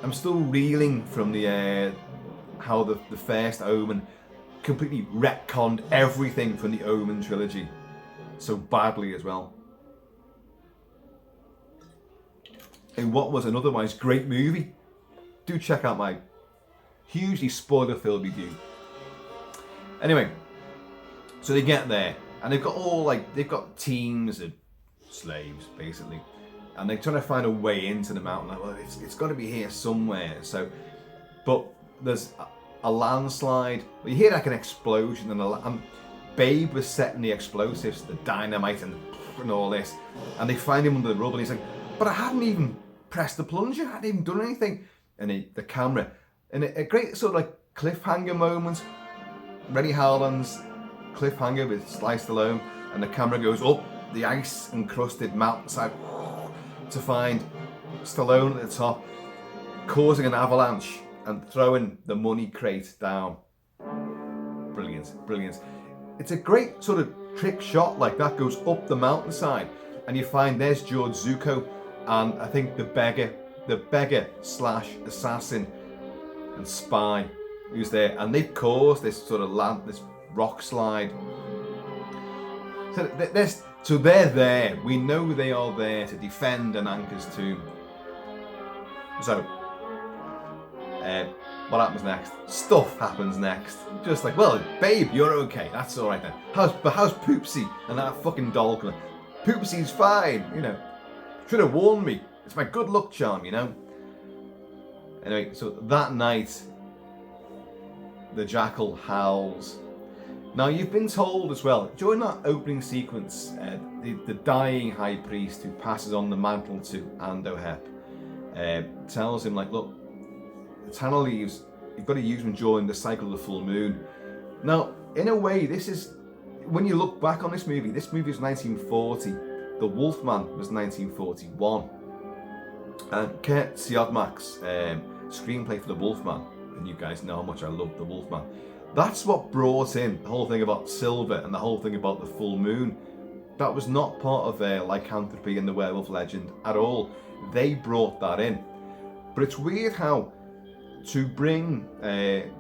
A: I'm still reeling from the how the first Omen completely retconned everything from the Omen trilogy so badly as well. In what was an otherwise great movie. Do check out my hugely spoiler-filled review. Anyway, so they get there and they've got teams of slaves basically. And they're trying to find a way into the mountain. Like, well, it's got to be here somewhere. So, but there's a landslide. You hear like an explosion, and Babe was setting the explosives, the dynamite, and all this. And they find him under the rubble. And he's like, "But I hadn't even pressed the plunger. I hadn't even done anything." And the camera, and a great sort of like cliffhanger moment. Rennie Harlan's cliffhanger with Sly Stallone, and the camera goes up the ice-encrusted mountainside to find Stallone at the top, causing an avalanche and throwing the money crate down. Brilliant. It's a great sort of trick shot like that, goes up the mountainside, and you find there's George Zuko and I think the beggar slash assassin and spy who's there, and they've caused this sort of this rock slide. So they're there. We know they are there to defend Ananka's tomb. So, what happens next? Stuff happens next. Just like, well, Babe, you're okay. That's all right then. How's Poopsie and that fucking doll? Poopsie's fine. Should have warned me. It's my good luck charm, Anyway, so that night, the jackal howls. Now, you've been told as well, during that opening sequence, the dying high priest who passes on the mantle to Andohep tells him, like, look, the tana leaves, you've got to use them during the cycle of the full moon. Now, in a way, this is, when you look back on this movie was 1940, The Wolfman was 1941. And Kurt Siodmak's screenplay for The Wolfman, and you guys know how much I love The Wolfman, that's what brought in the whole thing about silver and the whole thing about the full moon. That was not part of lycanthropy and the werewolf legend at all. They brought that in. But it's weird how to bring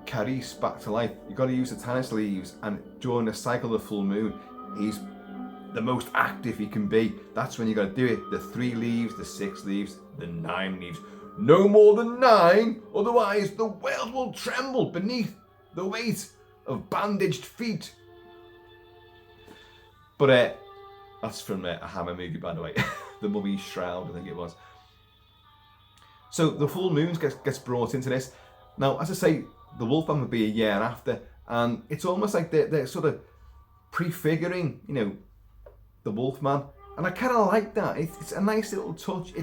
A: Karis back to life, you've got to use the tannis leaves, and during the cycle of the full moon, he's the most active he can be. That's when you got to do it. The 3 leaves, the 6 leaves, the 9 leaves. No more than 9, otherwise the world will tremble beneath the weight of bandaged feet. But that's from a Hammer movie, by the way. The Mummy's Shroud, I think it was. So the full moon gets brought into this. Now, as I say, the Wolfman would be a year after, and it's almost like they're sort of prefiguring, you know, the Wolfman. And I kind of like that. It's a nice little touch.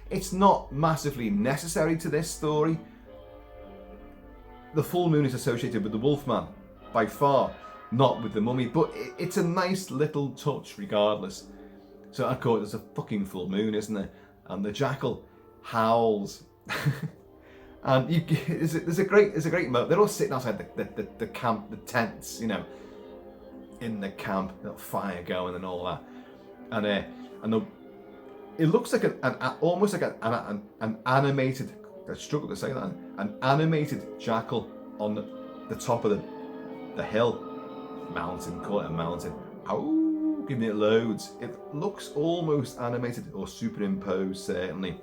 A: It's not massively necessary to this story. The full moon is associated with the Wolfman, by far, not with the mummy, but it's a nice little touch regardless. So of course there's a fucking full moon, isn't there? And the jackal howls. And there's a great moment. They're all sitting outside the camp, the tents, you know, in the camp, got fire going and all that. And it looks like almost like an animated, I struggle to say that, an animated jackal on the top of the hill, mountain, call it a mountain. Oh, giving it loads. It looks almost animated or superimposed, certainly.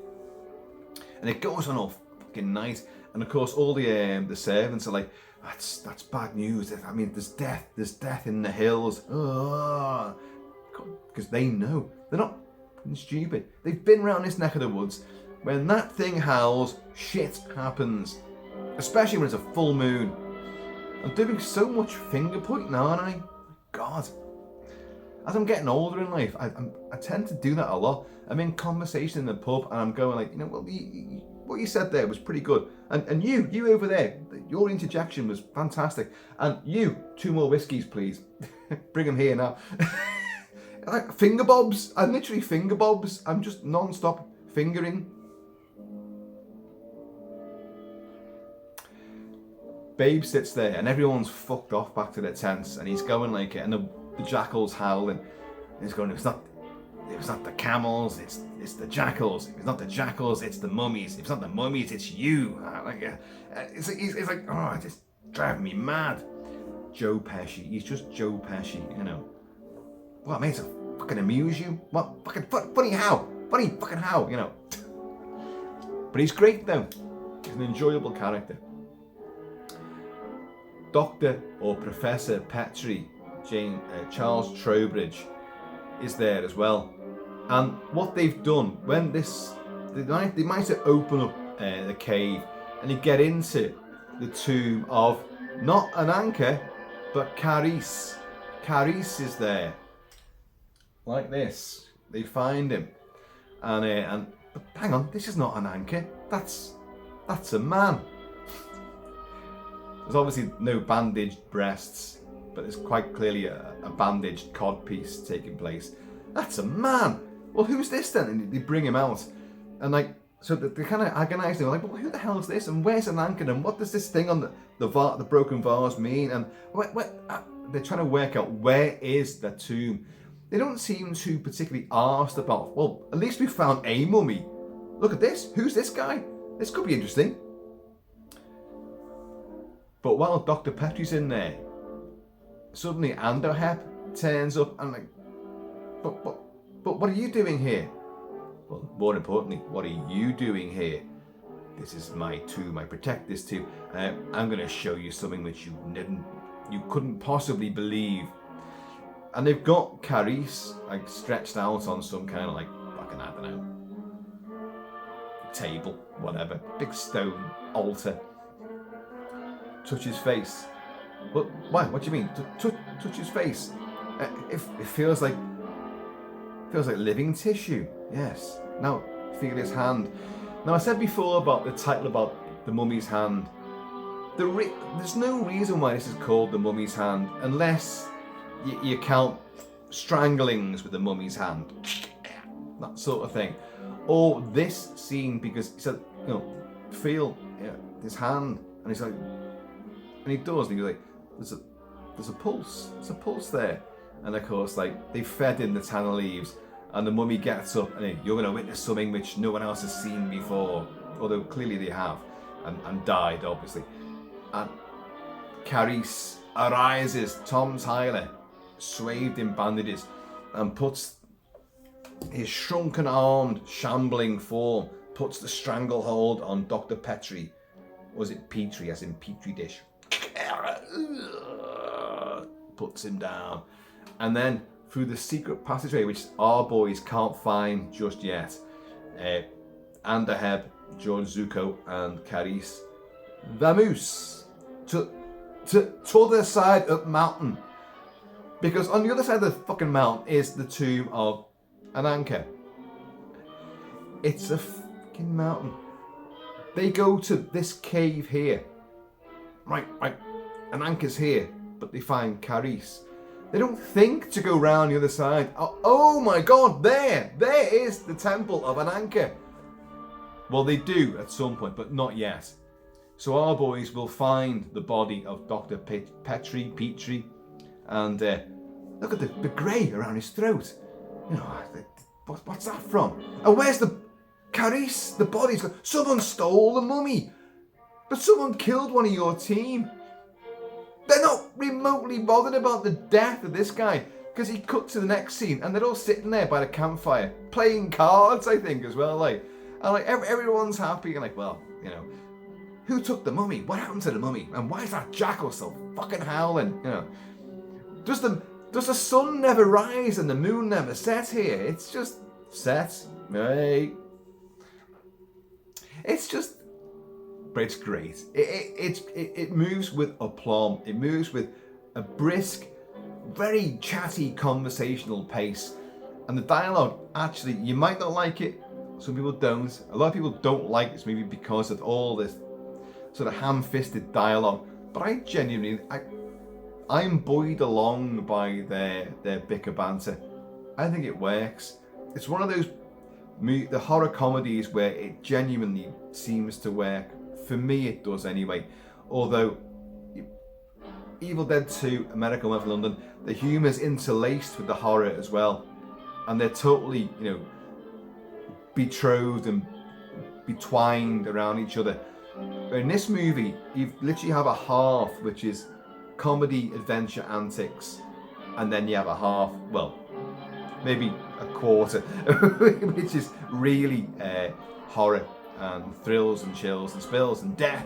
A: And it goes on all fucking nice. And of course, all the servants are like, that's bad news. I mean, there's death in the hills. Because they know. They're not stupid. They've been around this neck of the woods. When that thing howls, shit happens. Especially when it's a full moon. I'm doing so much finger pointing now, aren't I? God. As I'm getting older in life, I tend to do that a lot. I'm in conversation in the pub and I'm going like, you know, well, what you said there was pretty good. And you over there, your interjection was fantastic. And you, 2 more whiskies, please. Bring them here now. Like finger bobs. I'm literally finger bobs. I'm just non-stop fingering. Babe sits there and everyone's fucked off back to their tents and he's going like it and the jackal's howling. And he's going, it was not the camels, it's the jackals. If it's not the jackals, it's the mummies. If it's not the mummies, it's you. It's like, oh, it's just driving me mad. Joe Pesci, he's just Joe Pesci, you know. What, mate, to fucking amuse you? What, fucking funny how? Funny fucking how, you know. But he's great though. He's an enjoyable character. Dr. or Professor Petrie, Charles Trowbridge, is there as well. And what they've done, when they might open up the cave and you get into the tomb of not an anchor, but Karis. Karis is there, like this. They find him, and but hang on, this is not an anchor. That's a man. There's obviously no bandaged breasts, but there's quite clearly a bandaged codpiece taking place. That's a man. Well, who's this then? And they bring him out, and like, so they kind of agonise. They're like, well, who the hell is this? And where's an anchor? And what does this thing on the broken vase mean? And they're trying to work out where is the tomb. They don't seem too particularly arsed about, well, at least we found a mummy. Look at this. Who's this guy? This could be interesting. But while Dr. Petrie's in there, suddenly Andoheb turns up and like, but what are you doing here? Well, more importantly, what are you doing here? This is my tomb. I protect this tomb. I'm going to show you something which you couldn't possibly believe. And they've got Karis like stretched out on some kind of like fucking, I don't know, table, whatever, big stone altar. Touch his face. But why? What do you mean? Touch his face? It feels like living tissue. Yes. Now feel his hand. Now I said before about the title about the mummy's hand. There's no reason why this is called the mummy's hand unless you count stranglings with the mummy's hand, that sort of thing, or this scene because he said, you know, feel his hand, and he's like. And he does, and he's like, there's a pulse, there. And of course, like, they fed in the tana leaves, and the mummy gets up, and you're going to witness something which no one else has seen before, although clearly they have, and died, obviously. And Karis arises, Tom Tyler, swathed in bandages, and puts his shrunken-armed, shambling form, puts the stranglehold on Dr. Petrie. Was it Petrie, as in Petri dish? Puts him down. And then through the secret passageway, which our boys can't find just yet, Andaheb, George Zuko, and Karis vamoose to other side of the mountain. Because on the other side of the fucking mountain is the tomb of Ananke. It's a fucking mountain. They go to this cave here. Right. Ananke's here, but they find Karis. They don't think to go round the other side. Oh my god, there is the temple of Ananke. Well, they do at some point, but not yet. So our boys will find the body of Dr. Petrie, and look at the grey around his throat. You know, what's that from? And where's the Karis? The body's gone. Someone stole the mummy, but someone killed one of your team. They're not remotely bothered about the death of this guy, because he cut to the next scene and they're all sitting there by the campfire playing cards, I think, as well. And everyone's happy and well, you know, who took the mummy? What happened to the mummy? And why is that jackal so fucking howling? You know, does the sun never rise and the moon never set here? It's just set, right? It's just. But it's great. It moves with aplomb. It moves with a brisk, very chatty conversational pace. And the dialogue, actually, you might not like it. Some people don't. A lot of people don't like this movie because of all this sort of ham-fisted dialogue. But I genuinely, I'm buoyed along by their bicker banter. I think it works. It's one of those the horror comedies where it genuinely seems to work. For me, it does anyway. Although Evil Dead 2, American Werewolf in London, the humour's interlaced with the horror as well, and they're totally, you know, betrothed and betwined around each other. In this movie, you literally have a half which is comedy, adventure, antics, and then you have a half, well, maybe a quarter, which is really horror and thrills and chills and spills and death.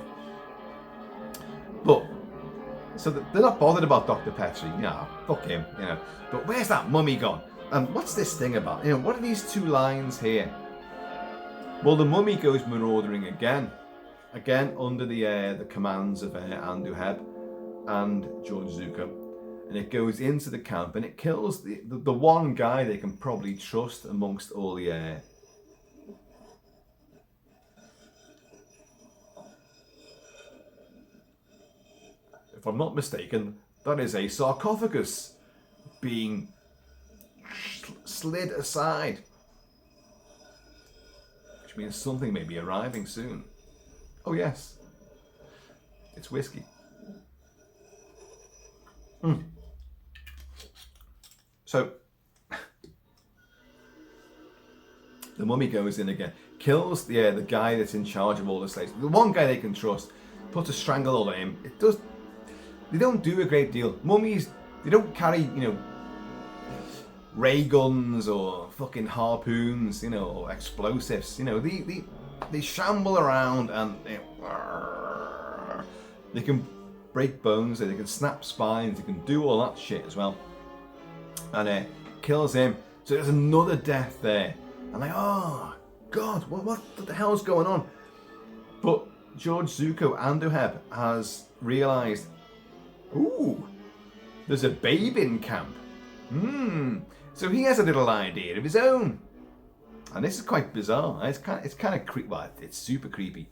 A: But so they're not bothered about Dr. Petrie. No, fuck him, you know. But where's that mummy gone? And what's this thing about? You know, what are these two lines here? Well, the mummy goes marauding again under the commands of Anduheb and George Zuko, and it goes into the camp and it kills the one guy they can probably trust amongst all the if I'm not mistaken, that is a sarcophagus being slid aside, which means something may be arriving soon. Oh yes, it's whiskey. So the mummy goes in again, kills the guy that's in charge of all the slaves, the one guy they can trust, puts a stranglehold on him. They don't do a great deal. Mummies, they don't carry, you know, ray guns or fucking harpoons, you know, or explosives. You know, they shamble around and they can break bones, they can snap spines, they can do all that shit as well. And kills him. So there's another death there. I'm like, oh God, what the hell's going on? But George Zuko Anduheb has realised, ooh, there's a babe in camp. So he has a little idea of his own. And this is quite bizarre. It's kind of creepy. Well, it's super creepy.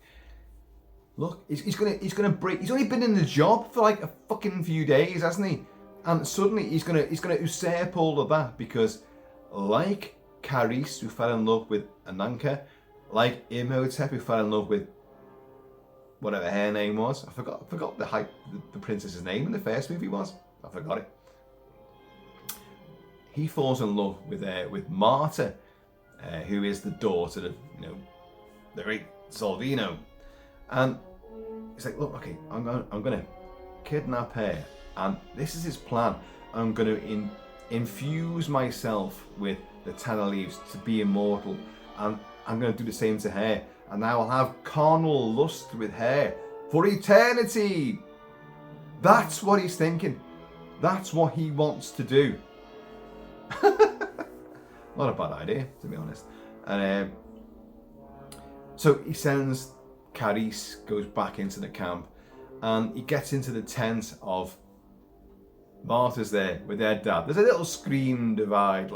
A: Look, he's gonna break. He's only been in the job for like a fucking few days, hasn't he? And suddenly he's gonna usurp all of that because, like Karis, who fell in love with Ananke, like Imhotep, who fell in love with whatever her name was. I forgot the princess's name in the first movie was. I forgot it. He falls in love with Marta, who is the daughter of, you know, the great Salvino, and he's like, look, okay, I'm gonna kidnap her, and this is his plan. I'm gonna infuse myself with the tana leaves to be immortal, and I'm going to do the same to her, and I will have carnal lust with her for eternity. That's what he's thinking. That's what he wants to do. Not a bad idea, to be honest. And so he sends Karis, goes back into the camp, and he gets into the tent of Martha's there with their dad. There's a little screen divide,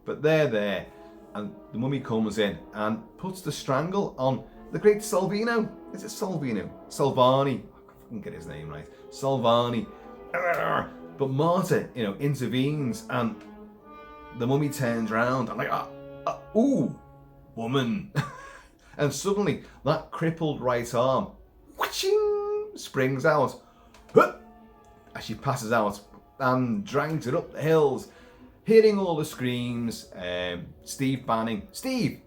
A: but they're there, and the mummy comes in and puts the strangle on the great Salvino. Is it Salvino? Salvani. I can get his name right. Salvani. But Martha, intervenes, and the mummy turns around and ooh, woman. And suddenly that crippled right arm springs out as she passes out and drags it up the hills, hearing all the screams. Steve Banning. Steve,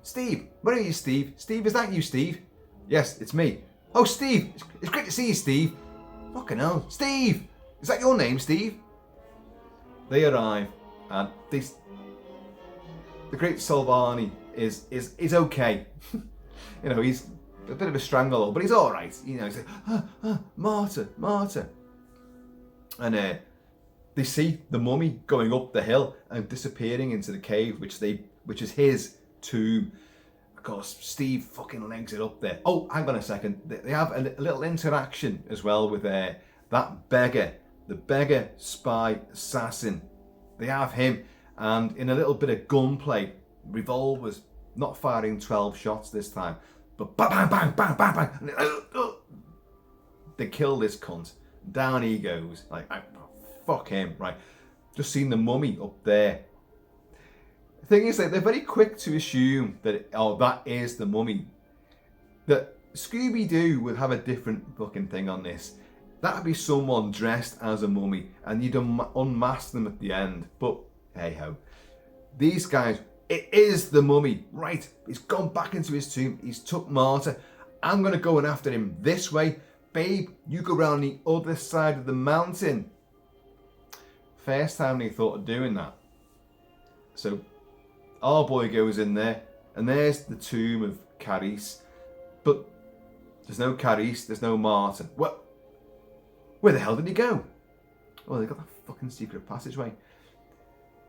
A: where are you, Steve? Steve, is that you, Steve? Yes, it's me. Oh, Steve, it's great to see you, Steve. Fucking hell, Steve, is that your name, Steve? They arrive, and the great Salvani is okay. He's a bit of a stranglehold, but he's all right. He's like, Martha. And they see the mummy going up the hill and disappearing into the cave, which is his tomb. Of course, Steve fucking legs it up there. Oh, hang on a second. They have a little interaction as well with that beggar, the beggar spy assassin. They have him, and in a little bit of gunplay, revolvers, not firing 12 shots this time, but bang, bang, bang, bang, bang. They kill this cunt. Down he goes. Fuck him, right? Just seen the mummy up there. The thing is that they're very quick to assume that, that is the mummy. That Scooby-Doo would have a different fucking thing on this. That'd be someone dressed as a mummy, and you'd unmask them at the end. But hey ho, these guys, it is the mummy, right? He's gone back into his tomb. He's took Martha. I'm gonna go in after him this way, babe. You go round the other side of the mountain. First time they thought of doing that. So our boy goes in there, and there's the tomb of Karis, but there's no Karis, there's no Martha. What? Where the hell did he go? Well, they got that fucking secret passageway.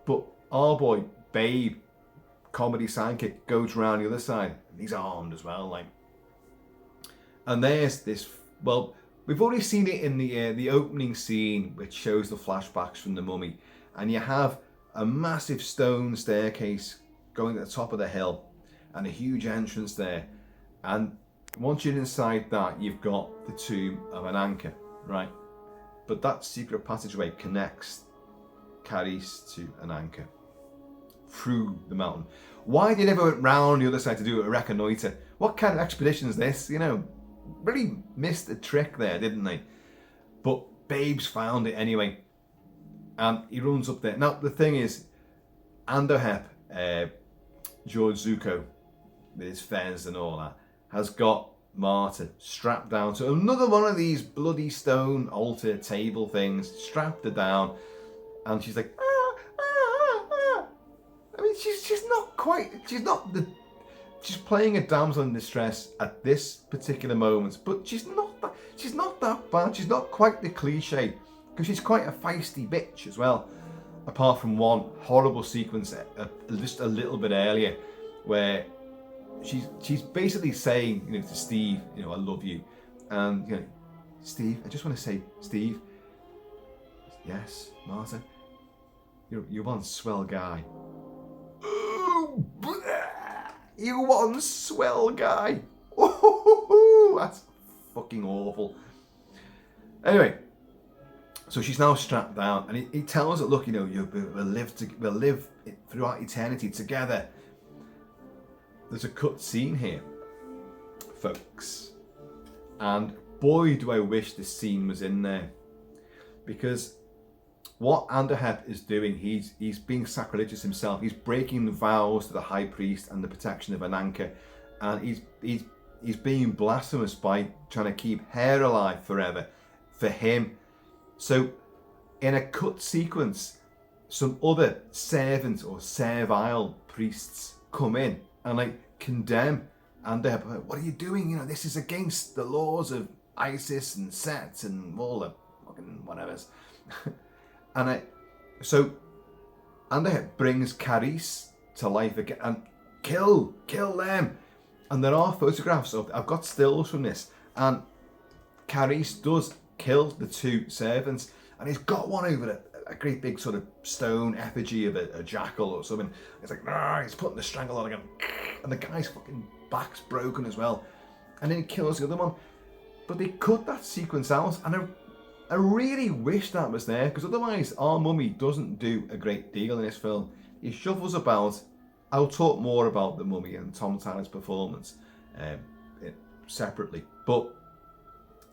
A: But our boy, Babe, comedy sidekick, goes round the other side. And he's armed as well, And there's this. Well, we've already seen it in the opening scene, which shows the flashbacks from the mummy, and you have a massive stone staircase going to the top of the hill, and a huge entrance there. And once you're inside that, you've got the tomb of an anchor, right? But that secret passageway connects Karis to an anchor through the mountain. Why they never went round the other side to do a reconnoiter? What kind of expedition is this? Really missed the trick there, didn't they? But Babe's found it anyway, and he runs up there. Now the thing is, Andohep, George Zuko, with his fez and all that, has got Martha strapped down to another one of these bloody stone altar table things, strapped her down, and she's like, I mean, she's not quite, she's playing a damsel in distress at this particular moment, but she's not that bad. She's not quite the cliche, because she's quite a feisty bitch as well, apart from one horrible sequence just a little bit earlier where she's basically saying, to Steve, I love you. And, Steve, I just want to say, Steve, yes, Martha, you're one swell guy. You one swell guy. That's fucking awful. Anyway, so she's now strapped down, and he tells her, look, we'll live throughout eternity together. There's a cut scene here, folks, and boy do I wish this scene was in there, because what Andohep is doing, he's being sacrilegious himself. He's breaking the vows to the high priest and the protection of Ananka, and he's being blasphemous by trying to keep her alive forever for him. So in a cut sequence, some other servant or servile priests come in and like condemn Andaheb. What are you doing? You know, this is against the laws of Isis and Set and all the fucking whatevers. And so Andaheb brings Karis to life again and kill them. And there are photographs of, I've got stills from this, and Karis does kill the two servants, and he's got one over a great big sort of stone effigy of a jackal or something. It's like, nah, he's putting the strangle on again, and the guy's fucking back's broken as well. And then he kills the other one. But they cut that sequence out, and I really wish that was there, because otherwise our mummy doesn't do a great deal in this film. He shuffles about. I'll talk more about the mummy and Tom Tanner's performance separately, but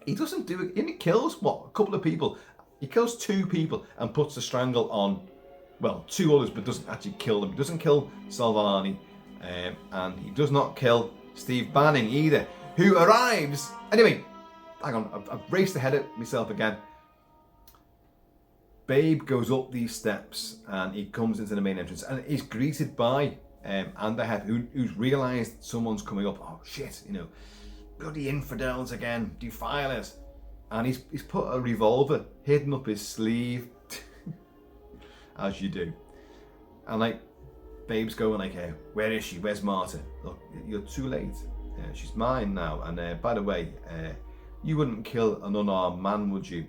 A: he doesn't do it. He kills a couple of people. He kills two people and puts the strangle on, well, two others, but doesn't actually kill them. He doesn't kill Salvani, and he does not kill Steve Banning either, who arrives. Anyway, hang on, I've raced ahead of myself again. Babe goes up these steps and he comes into the main entrance and he's greeted by Andaheb, who's realised someone's coming up. Oh shit, you know, bloody infidels again, defilers. And he's put a revolver hidden up his sleeve, as you do. And like, Babe's going like, where is she? Where's Marta? Look, you're too late. She's mine now. And by the way, you wouldn't kill an unarmed man, would you?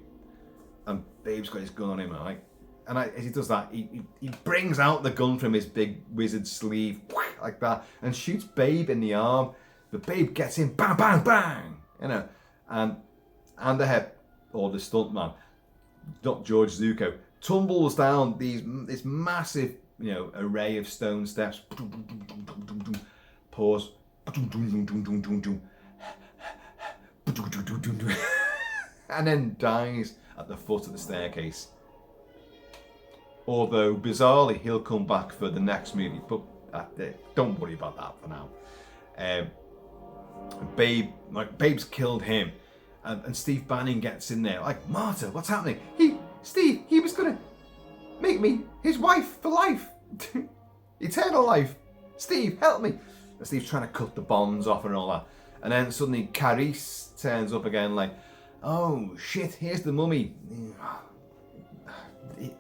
A: And Babe's got his gun on him, right? And as he does that, he brings out the gun from his big wizard sleeve, like that, and shoots Babe in the arm. But Babe gets in, bang, bang, bang, you know. And Andaheb, or the stuntman, not George Zuko, tumbles down this massive, you know, array of stone steps. Pause. And then dies at the foot of the staircase. Although bizarrely he'll come back for the next movie, but don't worry about that for now. Babe's killed him, and Steve Banning gets in there like, Marta, what's happening? Steve, he was gonna make me his wife for life, eternal life. Steve, help me! And Steve's trying to cut the bonds off and all that, and then suddenly Karis turns up again like, oh shit, here's the mummy.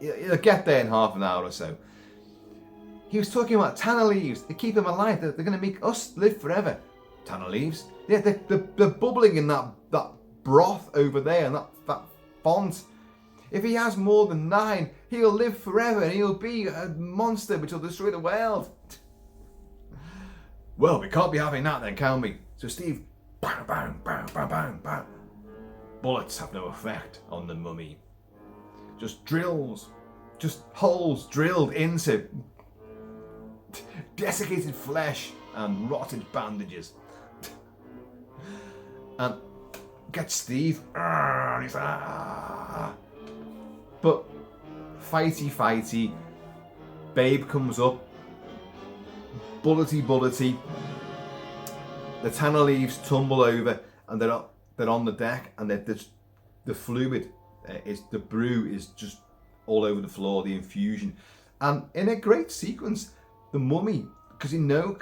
A: He'll get there in half an hour or so. He was talking about tana leaves. They keep him alive. They're going to make us live forever. Tana leaves? Yeah, they're bubbling in that broth over there and that font. If he has more than 9, he'll live forever and he'll be a monster which will destroy the world. Well, we can't be having that then, can we? So Steve, bang, bang, bang, bang, bang, bang. Bullets have no effect on the mummy. Just drills, just holes drilled into desiccated flesh and rotted bandages. And get Steve, and he's like, But fighty, Babe comes up, bullety. The tana leaves tumble over, and they're on the deck, and the fluid the brew is just all over the floor, the infusion, and in a great sequence, the mummy, because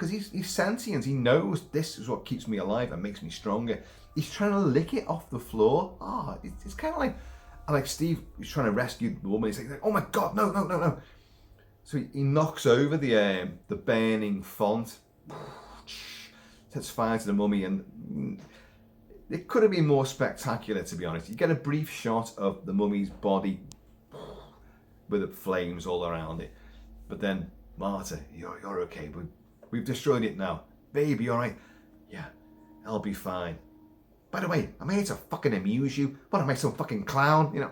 A: he's sentient, he knows this is what keeps me alive and makes me stronger. He's trying to lick it off the floor. It's kind of like Steve is trying to rescue the woman. He's like, oh my god, no. So he knocks over the burning font, sets fire to the mummy, and it could have been more spectacular, to be honest. You get a brief shot of the mummy's body with the flames all around it. But then, Marta, you're okay. We've destroyed it now. Babe, you alright? Yeah, I'll be fine. By the way, I'm here to fucking amuse you. What, am I some fucking clown? You know?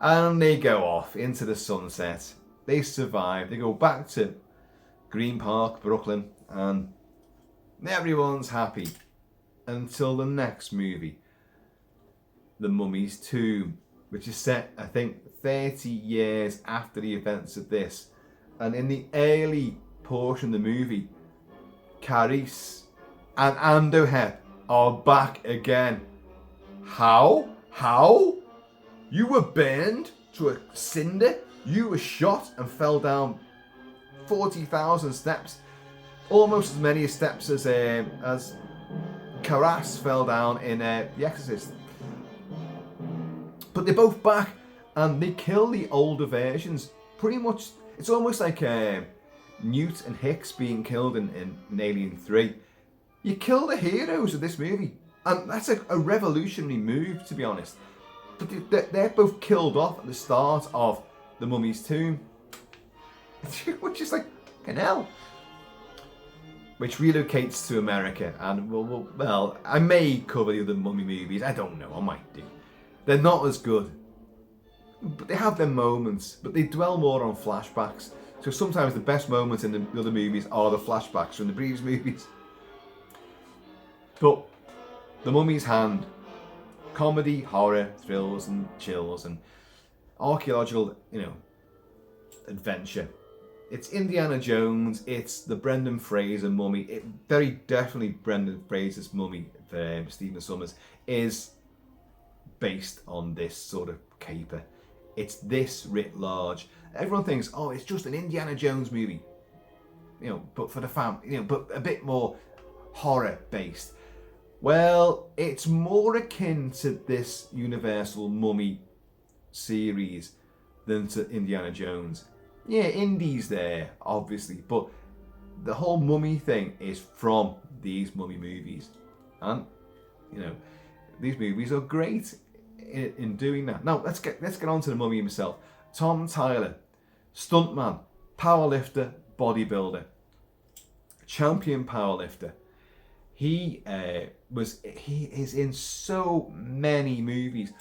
A: And they go off into the sunset. They survive. They go back to Green Park, Brooklyn, and everyone's happy. Until the next movie, The Mummy's Tomb, which is set, I think, 30 years after the events of this. And in the early portion of the movie, Karis and Andaheb are back again. How? You were burned to a cinder? You were shot and fell down 40,000 steps? almost as many steps as Karis fell down in The Exorcist. But they're both back, and they kill the older versions. Pretty much, it's almost like Newt and Hicks being killed in Alien 3. You kill the heroes of this movie, and that's a revolutionary move, to be honest. But they're both killed off at the start of the Mummy's tomb, which is like an hell. Which relocates to America, and well, I may cover the other Mummy movies. I don't know, I might do. They're not as good, but they have their moments. But they dwell more on flashbacks. So sometimes the best moments in the other movies are the flashbacks from the previous movies. But The Mummy's Hand, comedy, horror, thrills, and chills, and archaeological, adventure. It's Indiana Jones. It's the Brendan Fraser Mummy. Very definitely Brendan Fraser's Mummy for Stephen Sommers is based on this sort of caper. It's this writ large. Everyone thinks, oh, it's just an Indiana Jones movie, but for the family, but a bit more horror based. Well, it's more akin to this Universal Mummy series than to Indiana Jones. Yeah, Indy's there, obviously, but the whole mummy thing is from these mummy movies. And, these movies are great in doing that. Now, let's get on to the mummy himself. Tom Tyler, stuntman, powerlifter, bodybuilder, champion powerlifter. He is in so many movies,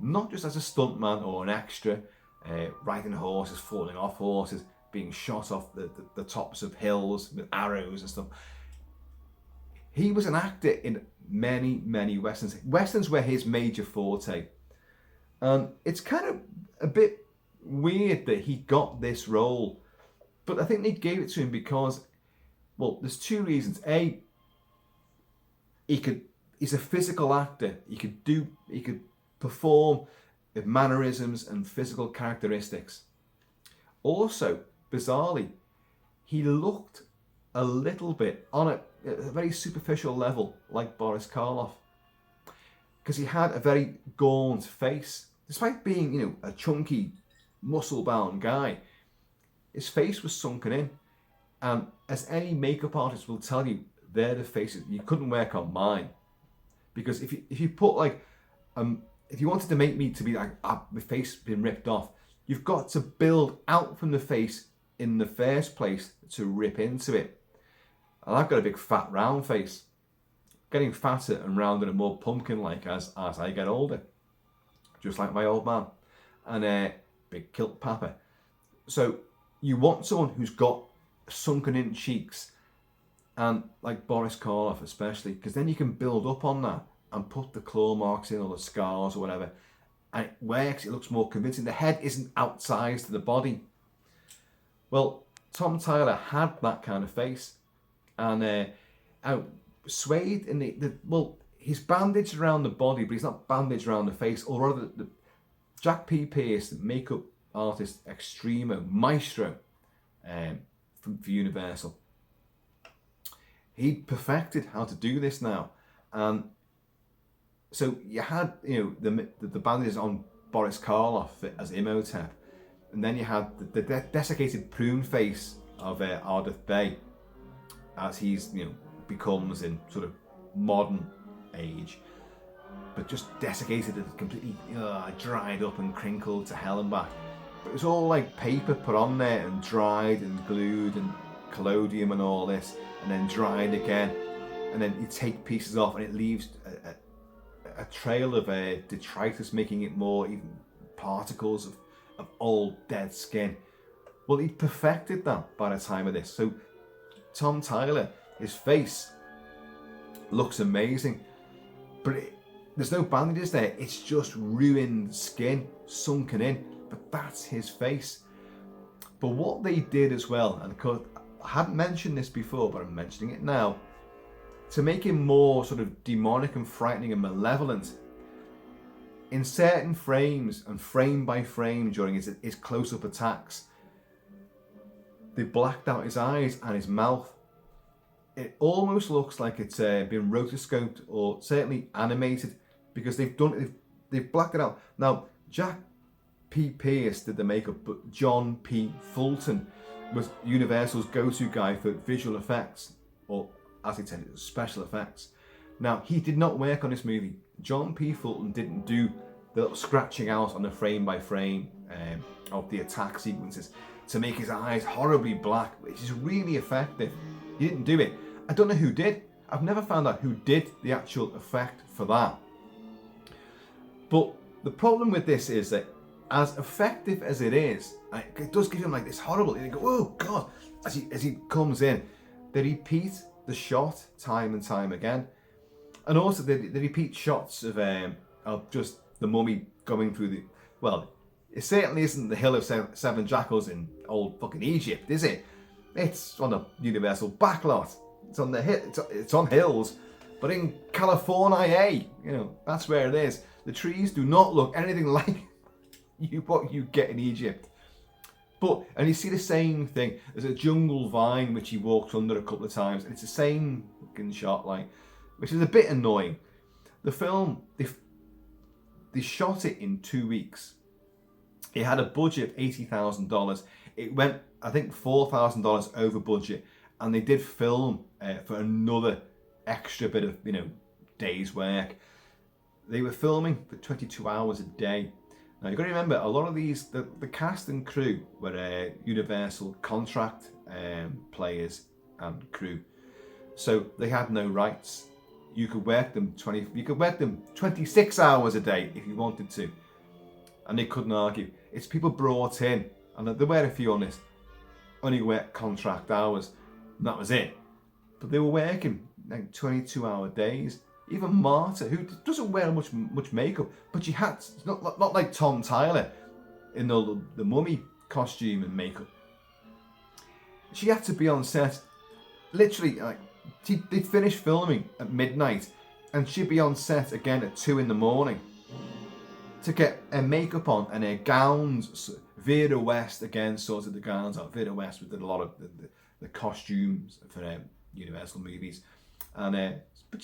A: not just as a stuntman or an extra, riding horses, falling off horses, being shot off the tops of hills with arrows and stuff. He was an actor in many, many westerns. Westerns were his major forte. And it's kind of a bit weird that he got this role. But I think they gave it to him because, well, there's two reasons. A, he's a physical actor. He could perform with mannerisms and physical characteristics. Also, bizarrely, he looked a little bit on a very superficial level like Boris Karloff, because he had a very gaunt face. Despite being, a chunky, muscle-bound guy, his face was sunken in. And as any makeup artist will tell you, they're the faces you couldn't work on mine, because if you put like if you wanted to make me to be like my face being ripped off, you've got to build out from the face in the first place to rip into it. And I've got a big fat round face, getting fatter and rounder and more pumpkin-like as I get older, just like my old man, and big kilt papa. So you want someone who's got sunken in cheeks, and like Boris Karloff especially, because then you can build up on that and put the claw marks in or the scars or whatever, and it works. It looks more convincing. The head isn't outsized to the body. Well, Tom Tyler had that kind of face, and swayed in he's bandaged around the body, but he's not bandaged around the face. Or rather, the Jack P. Pierce, the makeup artist extremo maestro, for Universal, he perfected how to do this now, and so you had the bandages on Boris Karloff as Imhotep, and then you had the desiccated prune face of Ardeth Bay as he's becomes in sort of modern age, but just desiccated and completely dried up and crinkled to hell and back. But it was all like paper put on there and dried and glued and collodium and all this, and then dried again, and then you take pieces off and it leaves a trail of detritus, making it more even particles of old dead skin. Well, he perfected that by the time of this. So Tom Tyler, his face looks amazing, but there's no bandages there. It's just ruined skin, sunken in. But that's his face. But what they did as well, and I hadn't mentioned this before, but I'm mentioning it now, to make him more sort of demonic and frightening and malevolent, in certain frames and frame by frame during his close-up attacks, they blacked out his eyes and his mouth it almost looks like it's been rotoscoped or certainly animated, because they've blacked it out. Now, Jack P. Pierce did the makeup, but John P. Fulton was Universal's go-to guy for visual effects, or as he said, it was special effects. Now, he did not work on this movie. John P. Fulton didn't do the little scratching out on the frame by frame of the attack sequences to make his eyes horribly black, which is really effective. He didn't do it. I don't know who did. I've never found out who did the actual effect for that. But the problem with this is that, as effective as it is, it does give him like this horrible, you go, oh God, as he comes in. They repeat the shot time and time again. And also they repeat shots of just the mummy going through the, well, it certainly isn't the Hill of Seven Jackals in old fucking Egypt, is it? It's on a Universal backlot. It's on the it's on hills, but in California, you know, that's where it is. The trees do not look anything like what you get in Egypt. And you see the same thing. There's a jungle vine which he walks under a couple of times, and it's the same fucking shot, like, which is a bit annoying. The film, they shot it in 2 weeks. It had a budget of $80,000. It went, I think, $4,000 over budget, and they did film for another extra bit of, you know, day's work. They were filming for 22 hours a day. Now you've got to remember, a lot of these, the cast and crew were Universal contract players and crew, so they had no rights. You could work them 26 hours a day if you wanted to, and they couldn't argue. It's people brought in, and there were a few on this, only worked contract hours, and that was it. But they were working like 22-hour days. Even Marta, who doesn't wear much makeup, but she had, it's not like Tom Tyler in the mummy costume and makeup. She had to be on set, literally, like, they'd finish filming at midnight, and she'd be on set again at 2 a.m. to get her makeup on and her gowns. Vera West again sorted the gowns out. Vera West did a lot of the costumes for Universal movies, and but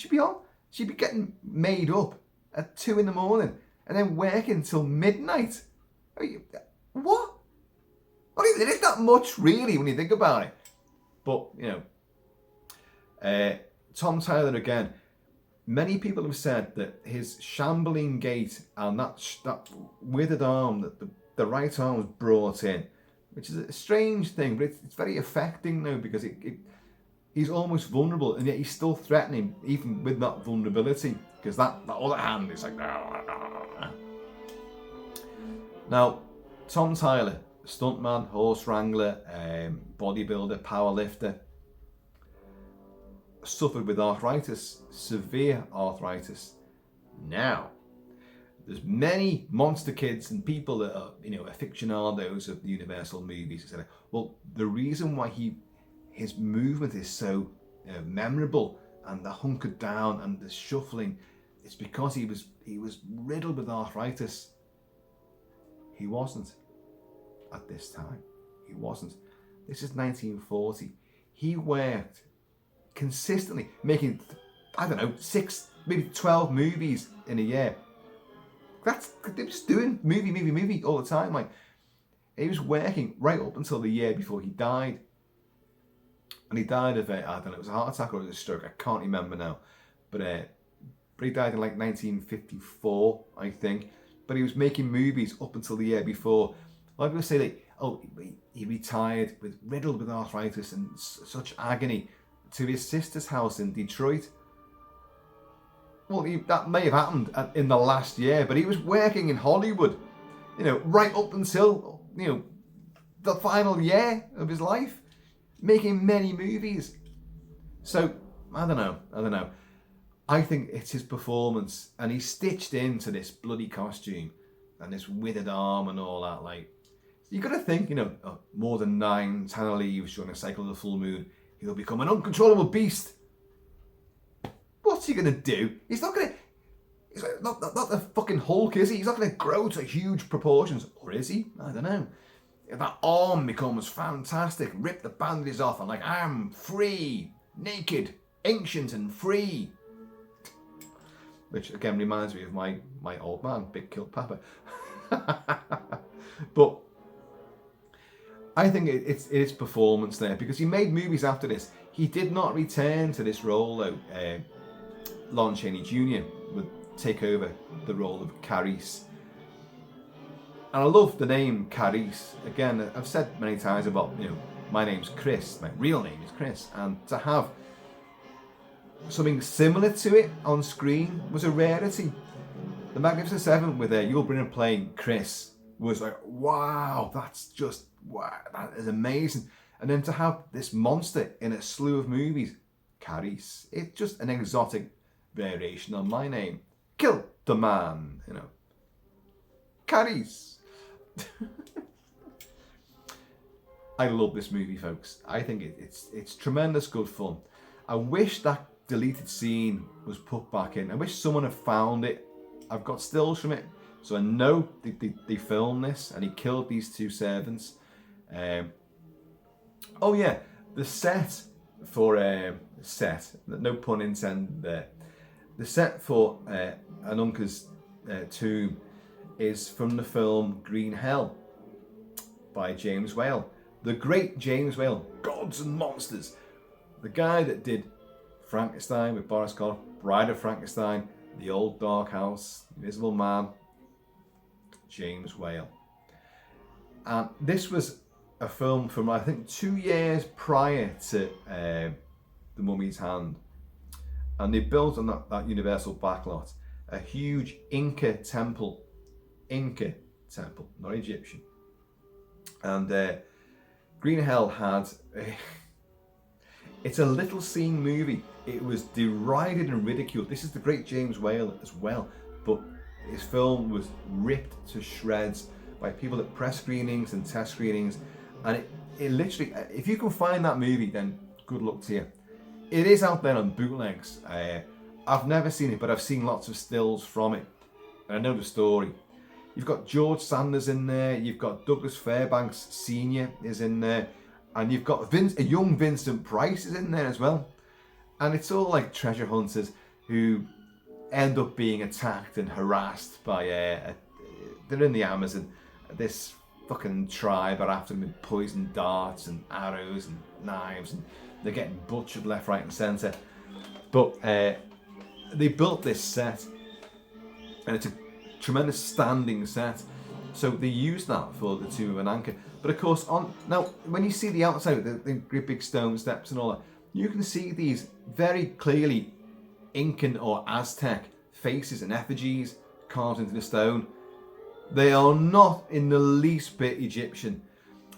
A: she'd be getting made up at 2 a.m. and then working till midnight. What? Not even, it is that much, really, when you think about it. But, you know, Tom Tyler again, many people have said that his shambling gait and that withered arm, that the right arm was brought in, which is a strange thing, but it's very affecting now, because he's almost vulnerable, and yet he's still threatening, even with that vulnerability, because that other hand is like, Now, Tom Tyler, stuntman, horse wrangler, bodybuilder, powerlifter, suffered with arthritis, severe arthritis. Now, there's many monster kids and people that are, you know, aficionados of the Universal movies, etc. Well, the reason why his movement is so memorable, and the hunkered down and the shuffling, it's because he was riddled with arthritis. He wasn't at this time. He wasn't. This is 1940. He worked consistently, making, I don't know, 6, maybe 12 movies in a year. They're just doing movie all the time. Like, he was working right up until the year before he died. And he died of, I don't know, it was a heart attack or it was a stroke, I can't remember now. But he died in like 1954, I think. But he was making movies up until the year before. Like people say, like, oh, he retired riddled with arthritis and such agony to his sister's house in Detroit. Well, that may have happened in the last year, but he was working in Hollywood, you know, right up until, you know, the final year of his life, making many movies. So, I don't know. I think it's his performance, and he's stitched into this bloody costume and this withered arm and all that. Like, you got to think, you know, more than 9 tana leaves during a cycle of the full moon, he'll become an uncontrollable beast. What's he gonna do? He's not not the fucking Hulk, is he? He's not gonna grow to huge proportions, or is he? I don't know. If that arm becomes fantastic, rip the bandages off and like, I'm free. naked, ancient and free. Which again reminds me of my old man, Big Kilt Papa. But I think it's performance there, because he made movies after this. He did not return to this role though. Lon Chaney Jr. would take over the role of Karis. And I love the name Karis. Again, I've said many times about, my name's Chris, my real name is Chris, and to have something similar to it on screen was a rarity. The Magnificent Seven with Yul Brynner playing Chris was like, wow, that is amazing. And then to have this monster in a slew of movies, Karis, it's just an exotic variation on my name. Kilt-Man, Karis. I love this movie, folks. I think it's tremendous good fun. I wish that deleted scene was put back in. I wish someone had found it. I've got stills from it, so I know they filmed this, and he killed these two servants. Oh yeah, the set for no pun intended there. The set for Anunka's tomb is from the film Green Hell by James Whale. The great James Whale, Gods and Monsters. The guy that did Frankenstein with Boris Karloff, Bride of Frankenstein, The Old Dark House, Invisible Man, James Whale. And this was a film from, I think, 2 years prior to The Mummy's Hand. And they built on that Universal backlot a huge Inca temple, not Egyptian. And Green Hell had it's a little seen movie. It was derided and ridiculed. This is the great James Whale as well, but his film was ripped to shreds by people at press screenings and test screenings, and it literally, if you can find that movie, then good luck to you. It is out there on bootlegs. I've never seen it, but I've seen lots of stills from it, and I know the story. You've got George Sanders in there, you've got Douglas Fairbanks Sr. is in there, and you've got a young Vincent Price is in there as well. And it's all like treasure hunters who end up being attacked and harassed by they're in the Amazon. This fucking tribe are after them with poison darts and arrows and knives, and they're getting butchered left, right and centre. But they built this set, and it's a tremendous standing set. So they used that for the Tomb of Ananka. But of course, now when you see the outside, the great big stone steps and all that, you can see these very clearly Incan or Aztec faces and effigies carved into the stone. They are not in the least bit Egyptian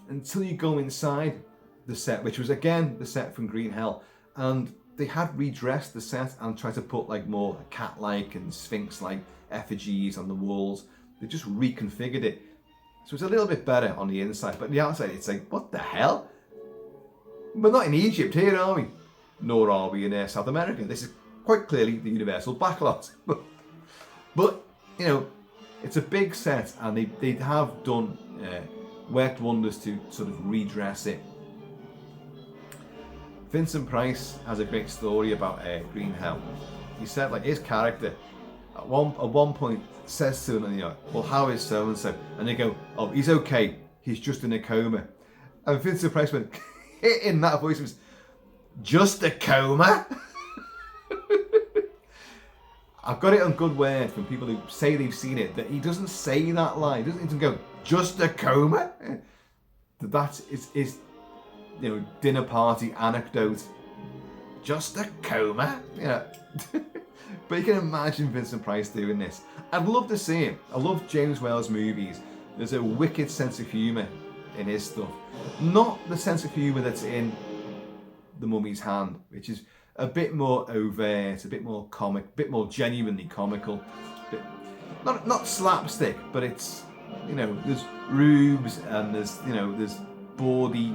A: until you go inside the set, which was again the set from Green Hell, and they had redressed the set and tried to put like more cat-like and sphinx-like effigies on the walls. They just reconfigured it, so it's a little bit better on the inside, but the outside it's like, what the hell? We're not in Egypt here, are we? Nor are we in South America. This is quite clearly the Universal backlot. But you know, it's a big set, and they have done worked wonders to sort of redress it. Vincent Price has a great story about Green Hell. He said, like, his character at one point says to them, you know, well, how is so and so? And they go, oh, he's okay. He's just in a coma. And Vincent Price went, in that voice, was just a coma. I've got it on good word from people who say they've seen it, that he doesn't say that line. He doesn't even go, just a coma. That is you know, dinner party anecdote. Just a coma. You know. But you can imagine Vincent Price doing this. I'd love to see him. I love James Whale's movies. There's a wicked sense of humour in his stuff. Not the sense of humour that's in The Mummy's Hand, which is a bit more overt, a bit more comic, a bit more genuinely comical. Not slapstick, but it's, you know, there's rubes and there's, you know, there's bawdy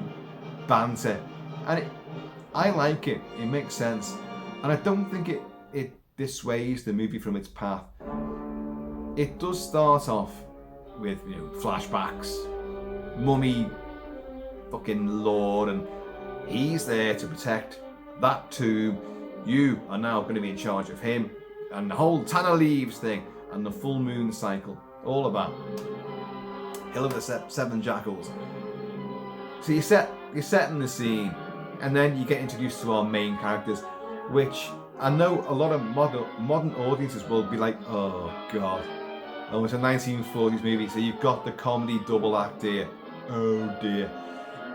A: banter, and I like it. It makes sense, and I don't think it dissuades the movie from its path. It does start off with, you know, flashbacks, mummy fucking lord, and he's there to protect that tomb, you are now going to be in charge of him, and the whole Tana leaves thing, and the full moon cycle, all of that. Hill of the Seven Jackals. So you're setting the scene, and then you get introduced to our main characters, which I know a lot of modern audiences will be like, oh god, oh, it's a 1940s movie, so you've got the comedy double act here. Oh dear.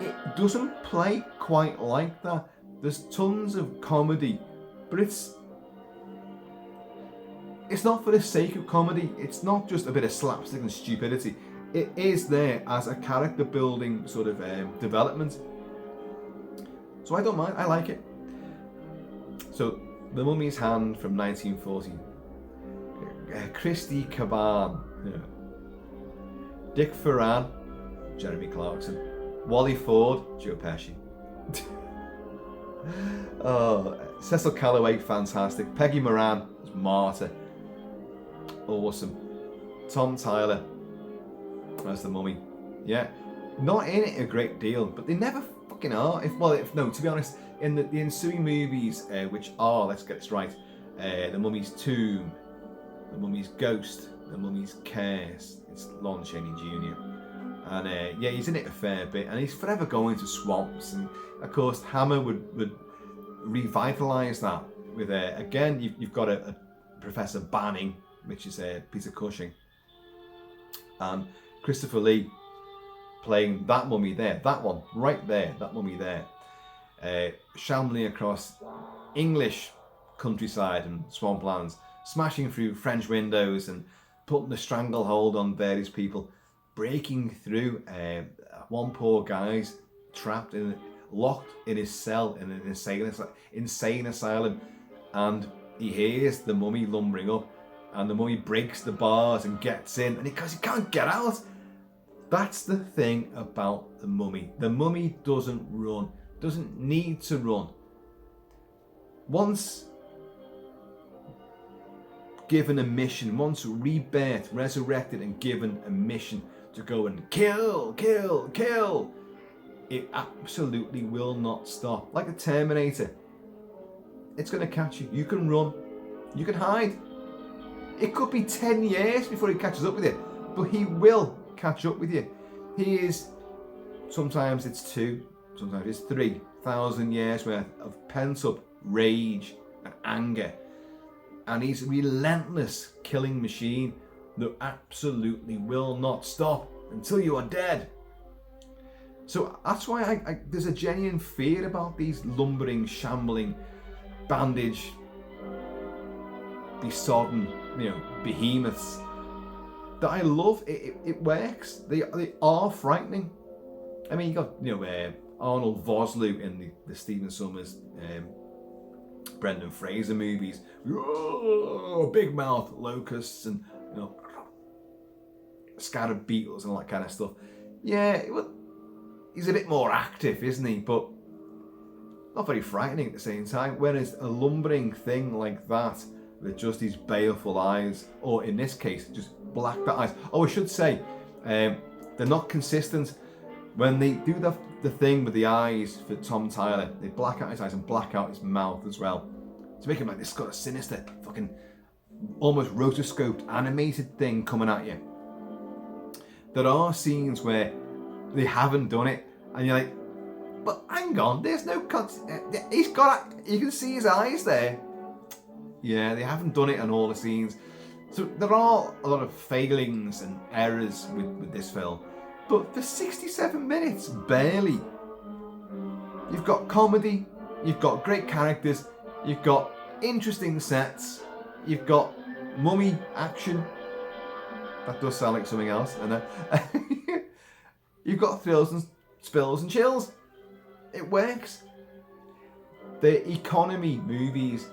A: It doesn't play quite like that. There's tons of comedy, but it's not for the sake of comedy. It's not just a bit of slapstick and stupidity. It is there as a character building sort of development. So I don't mind, I like it. So, The Mummy's Hand from 1940. Christy Caban. Yeah. Dick Ferran, Jeremy Clarkson. Wally Ford, Joe Pesci. Oh, Cecil Calloway, fantastic. Peggy Moran as Marta. Awesome. Tom Tyler as the Mummy. Yeah. Not in it a great deal, but they never fucking are. To be honest, in the ensuing movies, which are, let's get this right, The Mummy's Tomb, The Mummy's Ghost, The Mummy's Curse, it's Lon Chaney Jr. And he's in it a fair bit, and he's forever going to swamps, and of course Hammer would revitalise that with again you've got a Professor Banning, which is Peter Cushing, and Christopher Lee playing that mummy there, that one right there, that mummy there, shambling across English countryside and swamplands, smashing through French windows and putting a stranglehold on various people, breaking through one poor guy's trapped locked in his cell in an insane asylum, and he hears the mummy lumbering up, and the mummy breaks the bars and gets in, and because he can't get out. That's the thing about the mummy. The mummy doesn't run, doesn't need to run. Once given a mission, once rebirthed, resurrected and given a mission to go and kill, it absolutely will not stop. Like a Terminator. It's going to catch you. You can run. You can hide. It could be 10 years before he catches up with you, but he will catch up with you. He is, sometimes it's 2, sometimes it's 3,000 years worth of pent up rage and anger. And he's a relentless killing machine that absolutely will not stop until you are dead. So that's why there's a genuine fear about these lumbering, shambling, bandage, besodden, behemoths that I love. It works. They are frightening. I mean, you got Arnold Vosloo in the Stephen Sommers, Brendan Fraser movies. Big mouth locusts and scarab beetles and all that kind of stuff. Yeah, he's a bit more active, isn't he? But not very frightening at the same time. Whereas a lumbering thing like that with just these baleful eyes, or in this case, just blacked out eyes. Oh, I should say, they're not consistent. When they do the thing with the eyes for Tom Tyler, they black out his eyes and black out his mouth as well, to make him like this kind of sinister, fucking, almost rotoscoped, animated thing coming at you. There are scenes where they haven't done it, and you're like, but hang on, there's no he's got, you can see his eyes there. Yeah, they haven't done it on all the scenes. So there are a lot of failings and errors with this film. But for 67 minutes, barely. You've got comedy, you've got great characters, you've got interesting sets, you've got mummy action. That does sound like something else, I know. You've got thrills and spills and chills. It works. The economy movies,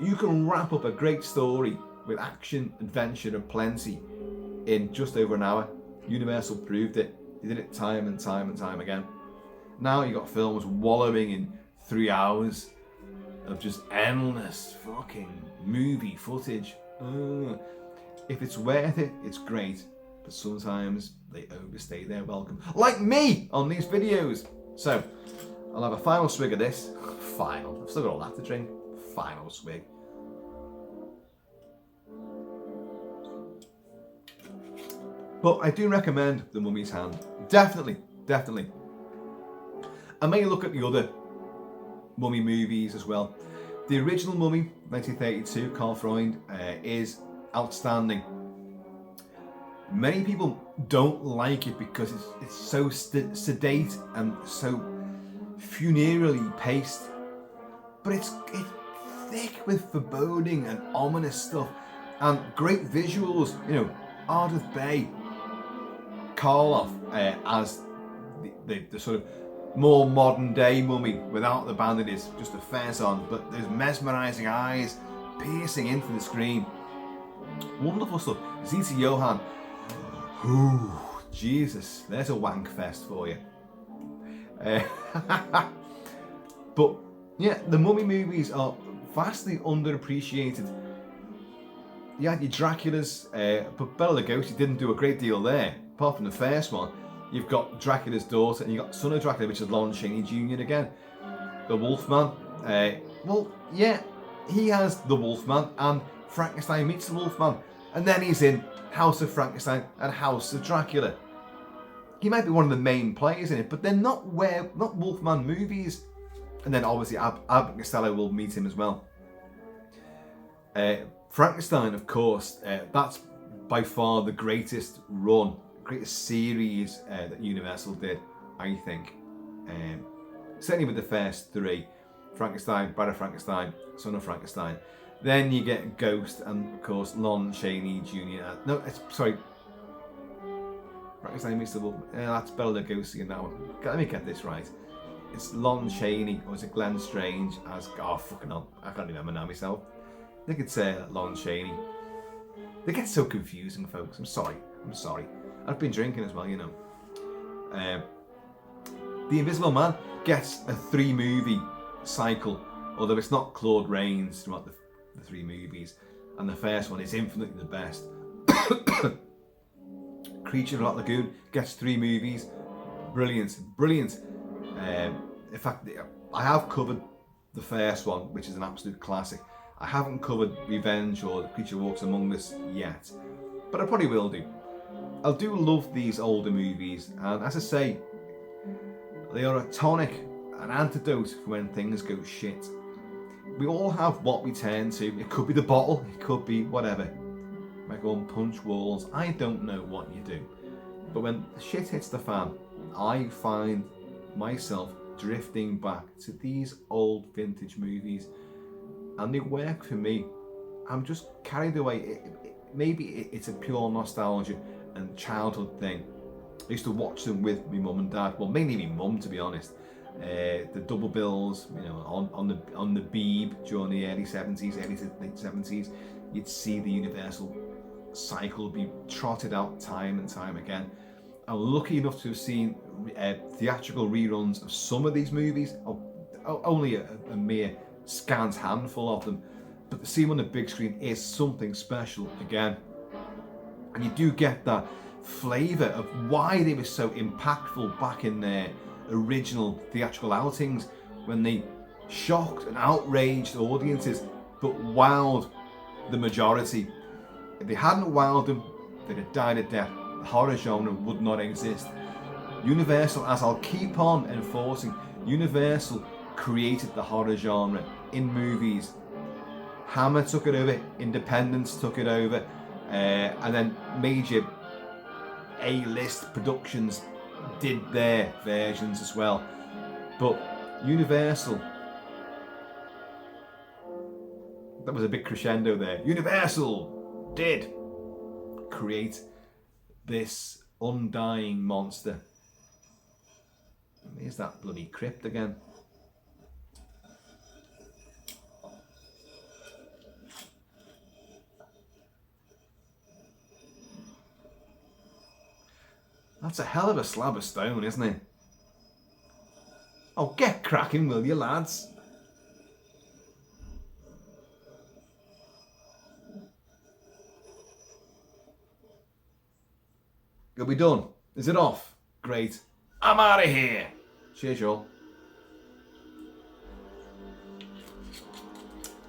A: you can wrap up a great story with action, adventure and plenty in just over an hour. Universal proved it. They did it time and time and time again. Now you got films wallowing in 3 hours of just endless fucking movie footage. If it's worth it, it's great. But sometimes they overstay their welcome. Like me on these videos. So, I'll have a final swig of this. final. I've still got all that to drink. Final swig. But I do recommend The Mummy's Hand. Definitely, definitely. I may look at the other Mummy movies as well. The original Mummy, 1932, Carl Freund, is outstanding. Many people don't like it because it's so sedate and so funerally paced. But it's thick with foreboding and ominous stuff. And great visuals, you know, Ardeth Bay, Karloff as the sort of more modern day mummy without the bandages, just a fez on, but there's mesmerising eyes piercing into the screen. Wonderful stuff. Zita Johann, ooh, Jesus, there's a wank fest for you. But yeah, the Mummy movies are vastly underappreciated. You had your Draculas, but Bela Lugosi didn't do a great deal there. Apart from the first one, you've got Dracula's daughter, and you've got Son of Dracula, which is Lon Chaney Jr. again. The Wolfman. Well, yeah, he has the Wolfman, and Frankenstein meets the Wolfman, and then he's in House of Frankenstein and House of Dracula. He might be one of the main players in it, but they're not Wolfman movies. And then obviously Abbott Costello will meet him as well. Frankenstein, of course, that's by far the greatest run, greatest series that Universal did, I think. Certainly with the first three, Frankenstein, Bride of Frankenstein, Son of Frankenstein. Then you get Ghost and, of course, Lon Chaney Jr. Frankenstein meets the Wolf. That's Bela Lugosi in that one. Let me get this right. It's Lon Chaney, or is it Glenn Strange as... Oh, fucking hell. I can't remember now myself. I think it's Lon Chaney. They get so confusing, folks. I'm sorry. I've been drinking as well, you know. The Invisible Man gets a 3-movie cycle, although it's not Claude Rains throughout the 3 movies. And the first one is infinitely the best. Creature of Black Lagoon gets 3 movies. Brilliant. In fact, I have covered the first one, which is an absolute classic. I haven't covered Revenge or The Creature Walks Among Us yet, but I probably will do. I do love these older movies, and as I say, they are a tonic, an antidote for when things go shit. We all have what we turn to. It could be the bottle, it could be whatever. You might go and punch walls. I don't know what you do. But when shit hits the fan, I find myself drifting back to these old vintage movies, and they work for me. I'm just carried away. Maybe it's a pure nostalgia and childhood thing. I used to watch them with my mum and dad. Well, mainly my mum, to be honest. The double bills, you know, on the Beeb during the early 70s, late 70s. You'd see the Universal cycle be trotted out time and time again. I'm lucky enough to have seen theatrical reruns of some of these movies, only a mere scant handful of them, but to see them on the big screen is something special again. And you do get that flavour of why they were so impactful back in their original theatrical outings, when they shocked and outraged audiences but wowed the majority. If they hadn't wowed them, they'd have died a death. The horror genre would not exist. Universal, as I'll keep on enforcing, Universal created the horror genre in movies. Hammer took it over, Independence took it over, and then major A-list productions did their versions as well. But Universal, that was a big crescendo there. Universal did create this undying monster. Here's that bloody crypt again. That's a hell of a slab of stone, isn't it? Oh, get cracking, will you, lads? Are we done? Is it off? Great. I'm out of here. Cheers, y'all.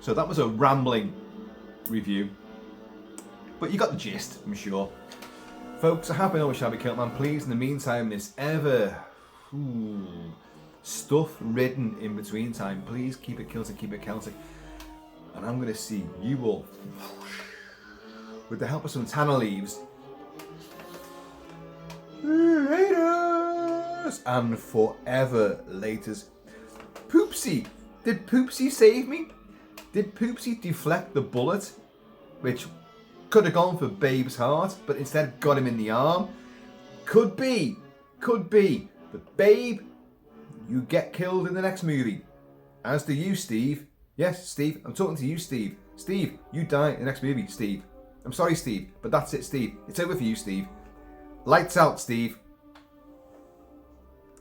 A: So that was a rambling review, but you got the gist, I'm sure. Folks, I have been always Shabby Kilt-Man. Please, in the meantime, this ever stuff ridden in between time, please keep it Kilty, keep it Celtic. And I'm going to see you all, with the help of some tana leaves, laters, and forever laters. Poopsie! Did Poopsie save me? Did Poopsie deflect the bullet, which could have gone for Babe's heart, but instead got him in the arm? Could be. But Babe, you get killed in the next movie. As do you, Steve. Yes, Steve, I'm talking to you, Steve. Steve, you die in the next movie, Steve. I'm sorry, Steve, but that's it, Steve. It's over for you, Steve. Lights out, Steve.